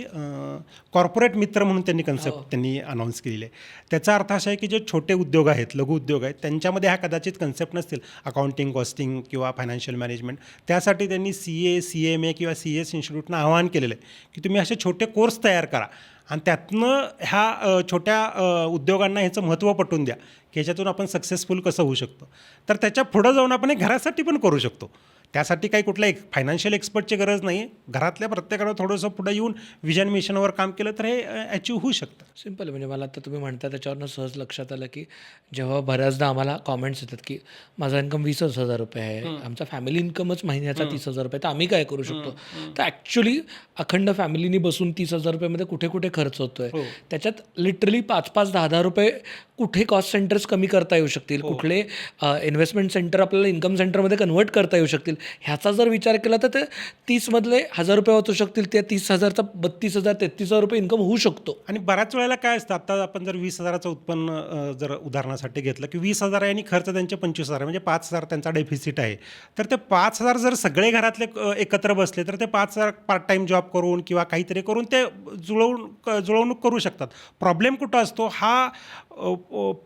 कॉर्पोरेट मित्र म्हणून त्यांनी अनाऊन्स केलेली आहे. त्याचा अर्थ असा आहे की जे छोटे उद्योग आहेत, लघु उद्योग आहेत, त्यांच्यामध्ये हा कदाचित कन्सेप्ट नसतील अकाउंटिंग, कॉस्टिंग किंवा फायनान्शियल मॅनेजमेंट. त्यासाठी त्यांनी CA, CMA किंवा CS इन्स्टिट्यूटनं आवाहन केलेलं आहे की तुम्ही असे छोटे कोर्स तयार करा आणि त्यातनं ह्या छोट्या उद्योगांना ह्याचं महत्त्व पटवून द्या की ह्याच्यातून आपण सक्सेसफुल कसं होऊ शकतो. तर त्याच्या पुढं जाऊन आपण एक घरासाठी पण करू शकतो. त्यासाठी काही कुठल्या फायनान्शियल एक्सपर्टची गरज नाही. घरातल्या प्रत्येकानं थोडंसं पुढं येऊन विजन मिशनवर काम केलं तर हे अचीव होऊ शकतं. सिम्पल. म्हणजे मला आता तुम्ही म्हणता त्याच्यावरनं सहज लक्षात आलं की जेव्हा बऱ्याचदा आम्हाला कॉमेंट्स येतात की माझा इन्कम 20,000 रुपये आहे, आमचा फॅमिली इन्कमच महिन्याचा 30,000 रुपये, तर आम्ही काय करू शकतो. तर ॲक्च्युली अखंड फॅमिलीनी बसून 30,000 रुपयेमध्ये कुठे कुठे खर्च होतो आहे, त्याच्यात लिटरली 5-5, 10-10 रुपये कुठे कॉस्ट सेंटर्स कमी करता येऊ शकतील, कुठले इन्व्हेस्टमेंट सेंटर आपल्याला इन्कम सेंटरमध्ये कन्वर्ट करता येऊ शकतील, ह्याचा जर विचार केला तर ते 30मधले 1,000 रुपये वाचू शकतील, त्या 30,000चा 32,000, 33,000 रुपये इन्कम होऊ शकतो. आणि बऱ्याच वेळेला काय असतं, आता आपण जर 20,000चं उत्पन्न जर उदाहरणासाठी घेतलं की 20,000 आहे आणि खर्च त्यांचे 25,000 म्हणजे 5,000 त्यांचा डेफिसिट आहे. तर ते 5,000 जर सगळे घरातले एकत्र बसले तर ते 5,000 पार्ट टाईम जॉब करून किंवा काहीतरी करून ते जुळवणूक करू शकतात. प्रॉब्लेम कुठं असतो हा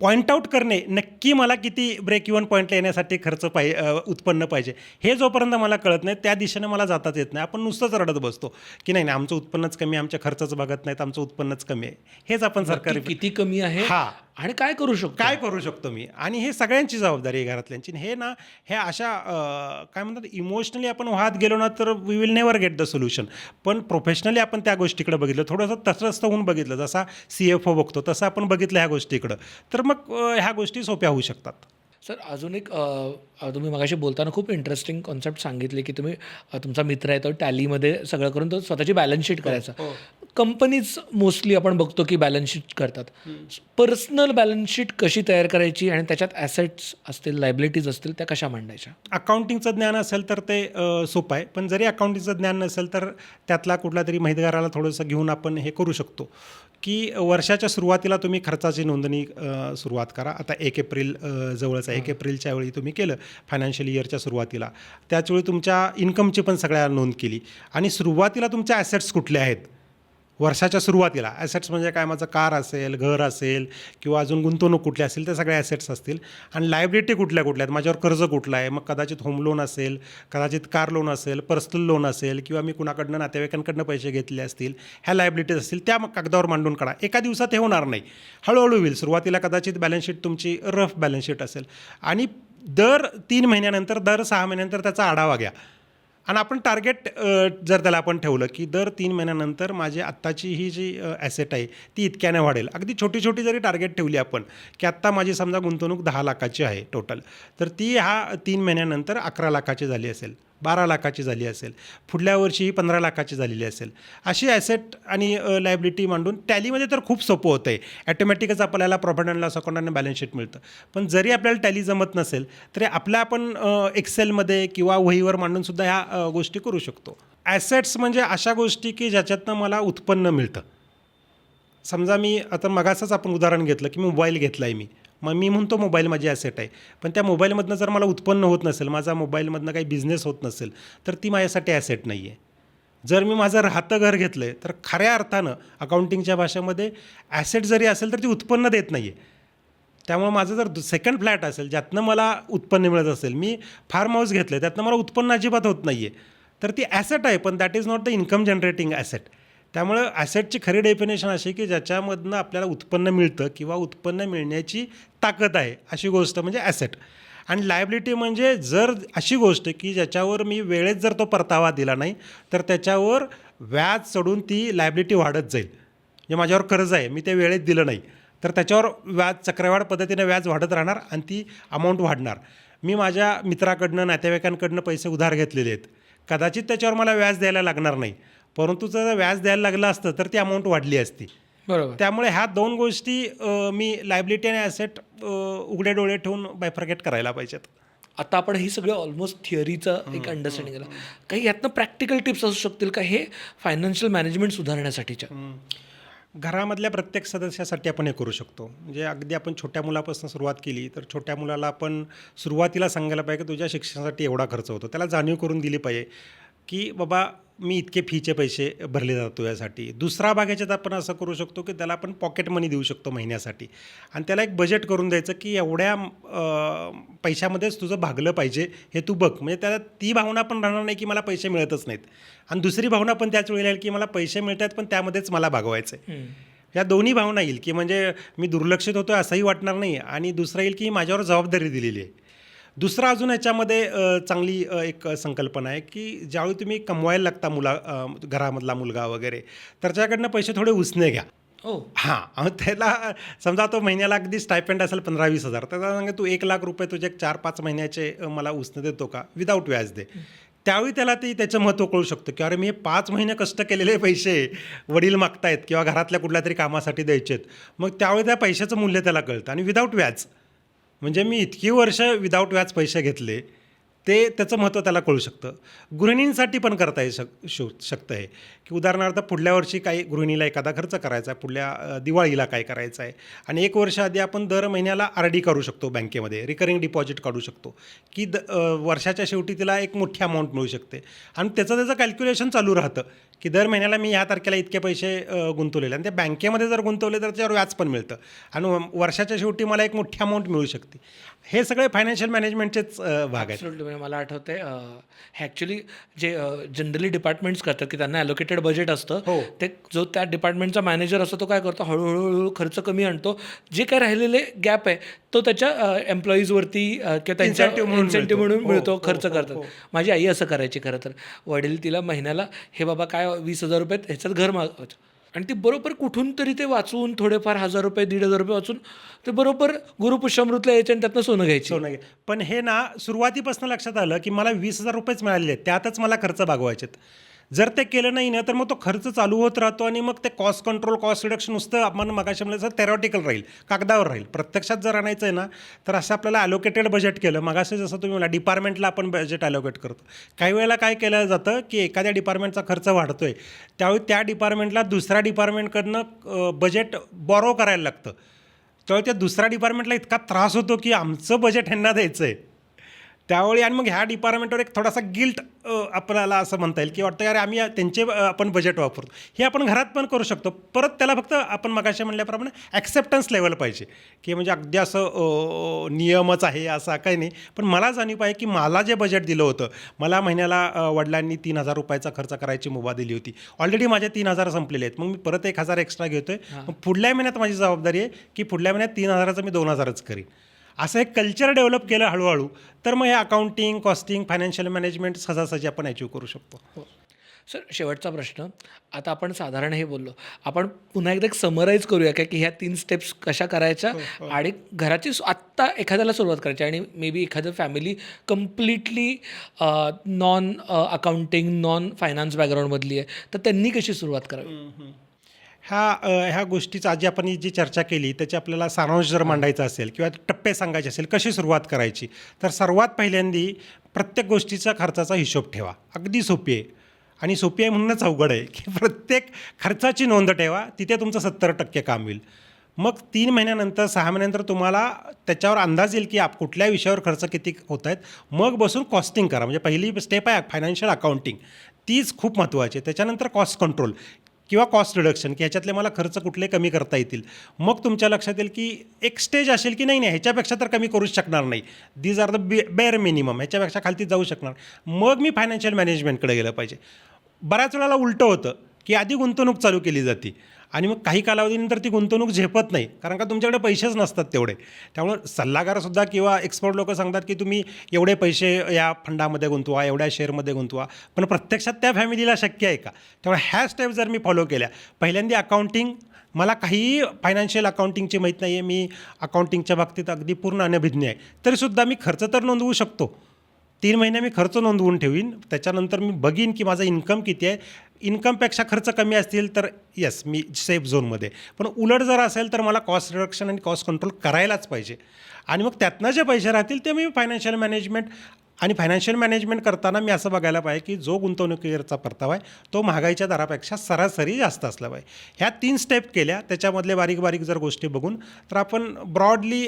पॉईंट आऊट करणे, नक्की मला किती ब्रेक इव्हन पॉईंटला येण्यासाठी खर्च उत्पन्न पाहिजे हे जोपर्यंत मला कळत नाही त्या दिशेने मला जाताच येत नाही. आपण नुसतंच रडत बसतो की नाही आमचं उत्पन्नच कमी आहे, आमच्या खर्चच बघत नाहीत, आमचं उत्पन्नच कमी आहे. हेच आपण सरकारी नक्की किती कमी आहे हा. आणि काय करू शकतो. काय करू शकतो मी, आणि हे सगळ्यांची जबाबदारी आहे घरातल्यांची. हे ना, हे अशा काय म्हणतात, इमोशनली आपण वाहत गेलो ना तर we will never get the solution. पण प्रोफेशनली आपण त्या गोष्टीकडे बघितलं, थोडंसं तटस्थ होऊन बघितलं, जसा CFO बघतो तसं आपण बघितलं ह्या गोष्टीकडं, तर मग ह्या गोष्टी सोप्या होऊ शकतात. सर अजून एक तुम्ही मगाशी बोलताना खूप इंटरेस्टिंग कॉन्सेप्ट सांगितले की तुम्ही तुमचा मित्र आहे तो टॅलीमध्ये सगळं करून तो स्वतःची बॅलन्स शीट करायचा. कंपनीज मोस्टली आपण बघतो की बॅलन्स शीट करतात. पर्सनल बॅलन्स शीट कशी तयार करायची आणि त्याच्यात ॲसेट्स असतील, लायबिलिटीज असतील, त्या कशा मांडायच्या? अकाउंटिंगचं ज्ञान असेल तर ते सोपं आहे, पण जरी अकाउंटिंगचं ज्ञान नसेल तर त्यातला कुठला तरी माहितगाराला थोडंसं घेऊन आपण हे करू शकतो की वर्षाच्या सुरुवातीला तुम्ही खर्चाची नोंदणी सुरुवात करा. आता 1 एप्रिल जवळच आहे. 1 एप्रिलच्या वेळी तुम्ही केलं फायनान्शियल इयरच्या सुरुवातीला, त्याचवेळी तुमच्या इन्कमची पण सगळ्या नोंद केली, आणि सुरुवातीला तुमच्या ॲसेट्स कुठले आहेत वर्षाच्या सुरुवातीला. ॲसेट्स म्हणजे काय, माझं कार असेल, घर असेल, किंवा अजून गुंतवणूक कुठली असेल, ते सगळे ॲसेट्स असतील. आणि लायबिलिटी कुठल्या कुठल्या आहेत, माझ्यावर कर्ज कुठलं आहे, मग कदाचित होम लोन असेल, कदाचित कार लोन असेल, पर्सनल लोन असेल, किंवा मी कुणाकडनं नातेवाईकांकडनं पैसे घेतले असतील, ह्या लायबिलिटीज असतील, त्या मग कागदावर मांडून काढा. एका दिवसात हे होणार नाही, हळूहळू होईल. सुरुवातीला कदाचित बॅलन्स शीट तुमची रफ बॅलन्स शीट असेल, आणि दर 3 महिन्यानंतर, दर 6 महिन्यानंतर त्याचा आढावा घ्या. आणि आपण टार्गेट जर त्याला आपण ठेवलं की दर 3 महिन्यानंतर माझी आत्ताची ही जी ॲसेट आहे ती इतक्याने वाढेल. अगदी छोटी छोटी जरी टार्गेट ठेवली आपण, की आत्ता माझी समजा गुंतवणूक 10 लाखाची आहे टोटल, तर ती ह्या 3 महिन्यानंतर 11 लाखाची झाली असेल, 12 लाखाची झाली असेल, पुढल्या वर्षी 15 लाखाची झालेली असेल. अशी ॲसेट आणि लायबिलिटी मांडून टॅलीमध्ये तर खूप सोपं होतं आहे. ॲटोमॅटिकच आपल्याला प्रॉफिट अँड लॉस अकाउंट आणि बॅलन्स शीट मिळतं. पण जरी आपल्याला टॅली जमत नसेल तरी आपल्या आपण एक्सेलमध्ये किंवा वहीवर मांडूनसुद्धा ह्या गोष्टी करू शकतो. ॲसेट्स म्हणजे अशा गोष्टी की ज्याच्यातनं मला उत्पन्न मिळतं. समजा मी आता मगाचंच आपण उदाहरण घेतलं की मोबाईल घेतला आहे मग मी म्हणतो मोबाईल माझी ॲसेट आहे, पण त्या मोबाईलमधनं जर मला उत्पन्न होत नसेल, माझा मोबाईलमधनं काही बिझनेस होत नसेल, तर ती माझ्यासाठी ॲसेट नाही आहे. जर मी माझं राहतं घर घेतलं आहे तर खऱ्या अर्थानं अकाउंटिंगच्या भाषेमध्ये ॲसेट जरी असेल तर ती उत्पन्न देत नाही आहे. त्यामुळे माझं जर सेकंड फ्लॅट असेल ज्यातनं मला उत्पन्न मिळत असेल, मी फार्म हाऊस घेतलं आहे त्यातनं मला उत्पन्न अजिबात होत नाही आहे, तर ती ॲसेट आहे, पण that is not the income generating asset. त्यामुळं ॲसेटची खरी डेफिनेशन अशी की ज्याच्यामधनं आपल्याला उत्पन्न मिळतं किंवा उत्पन्न मिळण्याची ताकद आहे, अशी गोष्ट म्हणजे ॲसेट. आणि लायबिलिटी म्हणजे जर अशी गोष्ट की ज्याच्यावर मी वेळेत जर तो परतावा दिला नाही तर त्याच्यावर व्याज चढून ती लायबिलिटी वाढत जाईल. म्हणजे माझ्यावर कर्ज आहे, मी ते वेळेत दिलं नाही तर त्याच्यावर व्याज चक्रवाढ पद्धतीने व्याज वाढत राहणार आणि ती अमाऊंट वाढणार. मी माझ्या मित्राकडनं, नातेवाईकांकडनं पैसे उधार घेतलेले आहेत, कदाचित त्याच्यावर मला व्याज द्यायला लागणार नाही, परंतु जर व्याज द्यायला लागलं असतं तर ती अमाऊंट वाढली असती. बरोबर. त्यामुळे ह्या 2 गोष्टी मी लायबिलिटी आणि ॲसेट उघडे डोळे ठेवून बायफर्केट करायला पाहिजेत. आता आपण ही सगळं ऑलमोस्ट थिअरीचं एक अंडरस्टँडिंग केलं. काही यातनं प्रॅक्टिकल टिप्स असू शकतील का हे फायनान्शियल मॅनेजमेंट सुधारण्यासाठीच्या? घरामधल्या प्रत्येक सदस्यासाठी आपण हे करू शकतो. म्हणजे अगदी आपण छोट्या मुलापासून सुरुवात केली तर छोट्या मुलाला आपण सुरुवातीला सांगायला पाहिजे की तुझ्या शिक्षणासाठी एवढा खर्च होतो. त्याला जाणीव करून दिली पाहिजे की बाबा मी इतके फीचे पैसे भरले जातो यासाठी. दुसरा भाग याच्यात आपण असं करू शकतो की त्याला आपण पॉकेट मनी देऊ शकतो महिन्यासाठी, आणि त्याला एक बजेट करून द्यायचं की एवढ्या पैशामध्येच तुझं भागलं पाहिजे हे तू बघ. म्हणजे त्याला ती भावना पण राहणार नाही की मला पैसे मिळतच नाहीत, आणि दुसरी भावना पण त्याच वेळेला येईल की मला पैसे मिळत आहेत पण त्यामध्येच मला भागवायचं आहे. या दोन्ही भावना येईल की म्हणजे मी दुर्लक्षित होतो असंही वाटणार नाही, आणि दुसरं येईल की माझ्यावर जबाबदारी दिलेली आहे. दुसरा अजून याच्यामध्ये चांगली एक संकल्पना आहे की ज्यावेळी तुम्ही कमवायला लागता घरामधला मुलगा वगैरे, तर त्याच्याकडनं पैसे थोडे उसने घ्या. हां, त्याला समजा तो महिन्याला अगदी स्टायपेंड असेल 15-20 हजार, तर त्याला सांगा तू 1 लाख रुपये तुझे 4-5 महिन्याचे मला उसने देतो का, विदाऊट व्याज दे. त्यावेळी त्याला त्याचं महत्त्व कळू शकतं की अरे मी हे 5 महिने कष्ट केलेले पैसे वडील मागतायत किंवा घरातल्या कुठल्या तरी कामासाठी द्यायचे आहेत. मग त्यावेळी त्या पैशाचं मूल्य त्याला कळतं, आणि विदाऊट व्याज म्हणजे मी इतकी वर्ष विदाऊट व्याज पैसे घेतले, त्याचं महत्त्व त्याला कळू शकतं. गृहिणींसाठी पण करता शकतं हे की उदाहरणार्थ पुढल्या वर्षी काही गृहिणीला एखादा खर्च करायचा आहे, पुढल्या दिवाळीला काय करायचं आहे, आणि 1 वर्ष आधी आपण दर महिन्याला RD काढू शकतो बँकेमध्ये, रिकरिंग डिपॉझिट काढू शकतो की वर्षाच्या शेवटी तिला एक मोठी अमाऊंट मिळू शकते, आणि त्याचं कॅल्क्युलेशन चालू राहतं की दर महिन्याला मी ह्या तारखेला इतके पैसे गुंतवलेले, आणि ते बँकेमध्ये जर गुंतवले तर त्याच्यावर व्याज पण मिळतं, आणि वर्षाच्या शेवटी मला एक मोठी अमाऊंट मिळू शकते. हे सगळे फायनान्शियल मॅनेजमेंटचेच भाग आहेत. ॲब्सोल्युटली. म्हणजे मला आठवतंय हे ॲक्च्युली जे जनरली डिपार्टमेंट्स करतात की त्यांना ॲलोकेटेड बजेट असतं, हो. ते जो त्या डिपार्टमेंटचा मॅनेजर असतो तो काय करतो, हळूहळू खर्च कमी आणतो, जे काय राहिलेले गॅप आहे तो त्याच्या एम्प्लॉईजवरती किंवा त्यांच्या Incentive म्हणून इन्सेंटिव्ह मिळतो. म्हणून हो, मिळतो, हो, खर्च हो, करतात. हो. माझी आई असं करायची खरं तर. वडील तिला महिन्याला हे बाबा काय 20,000 रुपये ह्याच्यात घर मागायचं आणि ती बरोबर कुठून तरी ते वाचून थोडेफार 1,000 रुपये 1,500 रुपये वाचून ते बरोबर गुरुपुष्यामृतला यायचे आणि त्यातनं सोनं घ्यायची. सोनं घे. पण हे ना सुरुवातीपासून लक्षात आलं की मला 20,000 रुपयेच मिळालेले आहेत, त्यातच मला खर्च भागवायचे आहेत. जर ते केलं नाही ना तर मग तो खर्च चालू होत राहतो आणि मग ते कॉस्ट कंट्रोल कॉस्ट रिडक्शन नुसतं आपण मगाशी म्हणलं थेरॉटिकल राहील, कागदावर राहील. प्रत्यक्षात जर आणायचं आहे ना तर असं आपल्याला ॲलोकेटेड बजेट केलं. मगाशी जसं तुम्ही म्हणला डिपार्टमेंटला आपण बजेट ॲलोकेट करतो. काही वेळेला काय केलं जातं की एखाद्या डिपार्टमेंटचा खर्च वाढतोय त्यावेळी त्या डिपार्टमेंटला दुसऱ्या डिपार्टमेंटकडनं बजेट बॉरो करायला लागतं. त्यावेळी त्या दुसऱ्या डिपार्टमेंटला इतका त्रास होतो की आमचं बजेट ह्यांना द्यायचं आहे त्यावेळी. आणि मग ह्या डिपार्टमेंटवर एक थोडासा गिल्ट आपल्याला असं म्हणता येईल की वाटतं यार आम्ही त्यांचे आपण बजेट वापरतो. हे आपण घरात पण करू शकतो. परत त्याला फक्त आपण मगाशी म्हणल्याप्रमाणे ॲक्सेप्टन्स लेवल पाहिजे की म्हणजे अगदी असं नियमच आहे असा काही नाही. पण मला जाणीव आहे की मला जे बजेट दिलं होतं, मला महिन्याला वडिलांनी 3,000 रुपयाचा खर्च करायची मुभा दिली होती. ऑलरेडी माझे 3,000 संपलेले आहेत. मग मी परत 1,000 एक्स्ट्रा घेतोय. मग पुढल्या महिन्यात माझी जबाबदारी आहे की पुढल्या महिन्यात 3,000चं मी 2,000च करीन. असं एक कल्चर डेव्हलप केलं हळूहळू तर मग हे अकाउंटिंग कॉस्टिंग फायनान्शियल मॅनेजमेंट सहजासहजी आपण अचीव करू शकतो. सर, शेवटचा प्रश्न. आता आपण साधारण हे बोललो, आपण पुन्हा एकदा एक समराईज करूया का की ह्या 3 स्टेप्स कशा करायच्या आणि घराची आत्ता एखाद्याला सुरुवात करायची आणि मे बी एखादं family completely non accounting non finance बॅकग्राऊंडमधली आहे, तर त्यांनी कशी सुरुवात करावी? ह्या गोष्टीचं आजी आपण ही जी चर्चा केली त्याची आपल्याला सारांश जर मांडायचा असेल किंवा टप्पे सांगायचे असेल कशी सुरुवात करायची, तर सर्वात पहिल्यांदी प्रत्येक गोष्टीचा खर्चाचा हिशोब ठेवा. अगदी सोपी आहे आणि सोपी आहे म्हणूनच अवघड आहे की प्रत्येक खर्चाची नोंद ठेवा. तिथे तुमचं 70% काम होईल. मग 3 महिन्यानंतर 6 महिन्यानंतर तुम्हाला त्याच्यावर अंदाज येईल की कुठल्या विषयावर खर्च किती होत आहेत. मग बसून कॉस्टिंग करा. म्हणजे पहिली स्टेप आहे फायनान्शियल अकाउंटिंग, तीच खूप महत्त्वाची आहे. त्याच्यानंतर कॉस्ट कंट्रोल किंवा कॉस्ट रिडक्शन की ह्याच्यातले मला खर्च कुठले कमी करता येतील. मग तुमच्या लक्षात येईल की एक स्टेज असेल की नाही ह्याच्यापेक्षा तर कमी करूच शकणार नाही. These are the bare minimum, ह्याच्यापेक्षा खालती जाऊ शकणार. मग मी फायनान्शियल मॅनेजमेंटकडे गेलं पाहिजे. बऱ्याच वेळेला उलटं होतं की आधी गुंतवणूक चालू केली जाते आणि मग काही कालावधीनंतर ती गुंतवणूक झेपत नाही कारण का तुमच्याकडे पैसेच नसतात तेवढे. त्यामुळे सल्लागारसुद्धा किंवा एक्सपर्ट लोक सांगतात की तुम्ही एवढे पैसे या फंडामध्ये गुंतवा, एवढ्या शेअरमध्ये गुंतवा. पण प्रत्यक्षात त्या फॅमिलीला शक्य आहे का? त्यामुळे ह्या स्टेप जर मी फॉलो केल्या, पहिल्यांदा अकाउंटिंग, मला काहीही फायनान्शियल अकाउंटिंगची माहीत नाही आहे, मी अकाउंटिंगच्या बाबतीत अगदी पूर्ण अनभिज्ञ आहे, तरीसुद्धा मी खर्च तर नोंदवू शकतो. 3 महिने मी खर्च नोंदवून ठेवीन. त्याच्यानंतर मी बघीन की माझा इन्कम किती आहे. इन्कमपेक्षा खर्च कमी असतील तर येस मी सेफ झोनमध्ये. पण उलट जर असेल तर मला कॉस्ट रिडक्शन आणि कॉस्ट कंट्रोल करायलाच पाहिजे. आणि मग त्यातनं जे पैसे राहतील ते मी फायनान्शियल मॅनेजमेंट आणि फायनान्शियल मॅनेजमेंट करताना मी असं बघायला पाहिजे की जो गुंतवणुकीवरचा परतावा आहे तो महागाईच्या दरापेक्षा सरासरी जास्त असला पाहिजे. ह्या 3 स्टेप केल्या, त्याच्यामधले बारीक बारीक जर गोष्टी बघून तर आपण ब्रॉडली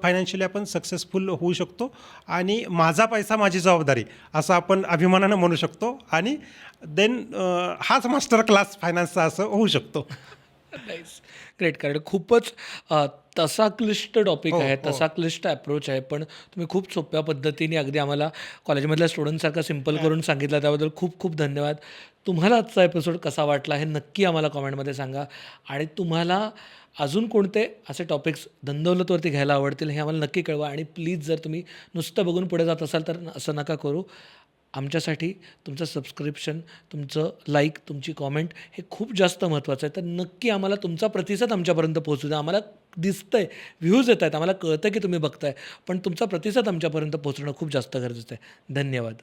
फायनान्शियली आपण सक्सेसफुल होऊ शकतो. आणि माझा पैसा माझी जबाबदारी असं आपण अभिमानानं म्हणू शकतो. आणि देन हाच मास्टर क्लास फायनान्सचा असं होऊ शकतो. Nice, great. कारण खूपच तसा क्लिष्ट टॉपिक आहे, तसा क्लिष्ट अप्रोच आहे, पण तुम्ही खूप सोप्या पद्धतीने अगदी आम्हाला कॉलेजमधल्या स्टुडंटसारखा सिम्पल करून सांगितलं. त्याबद्दल खूप खूप धन्यवाद. तुम्हाला आजचा एपिसोड कसा वाटला हे नक्की आम्हाला कॉमेंटमध्ये सांगा. आणि तुम्हाला अजून कोणते असे टॉपिक्स धनदौलतवरती घ्यायला आवडतील हे आम्हाला नक्की कळवा. आणि प्लीज जर तुम्ही नुसतं बघून पुढे जात असाल तर असं नका करू. आमच्यासाठी तुमचं सबस्क्रिप्शन, तुमचं लाईक, तुमची कॉमेंट हे खूप जास्त महत्त्वाचं आहे. तर नक्की आम्हाला तुमचा प्रतिसाद आमच्यापर्यंत पोहोचू द्या. आम्हाला दिसतं आहे, व्ह्यूज येत आहेत, आम्हाला कळतं की तुम्ही बघताय, पण तुमचा प्रतिसाद आमच्यापर्यंत पोहोचणं खूप जास्त गरजेचं आहे. धन्यवाद.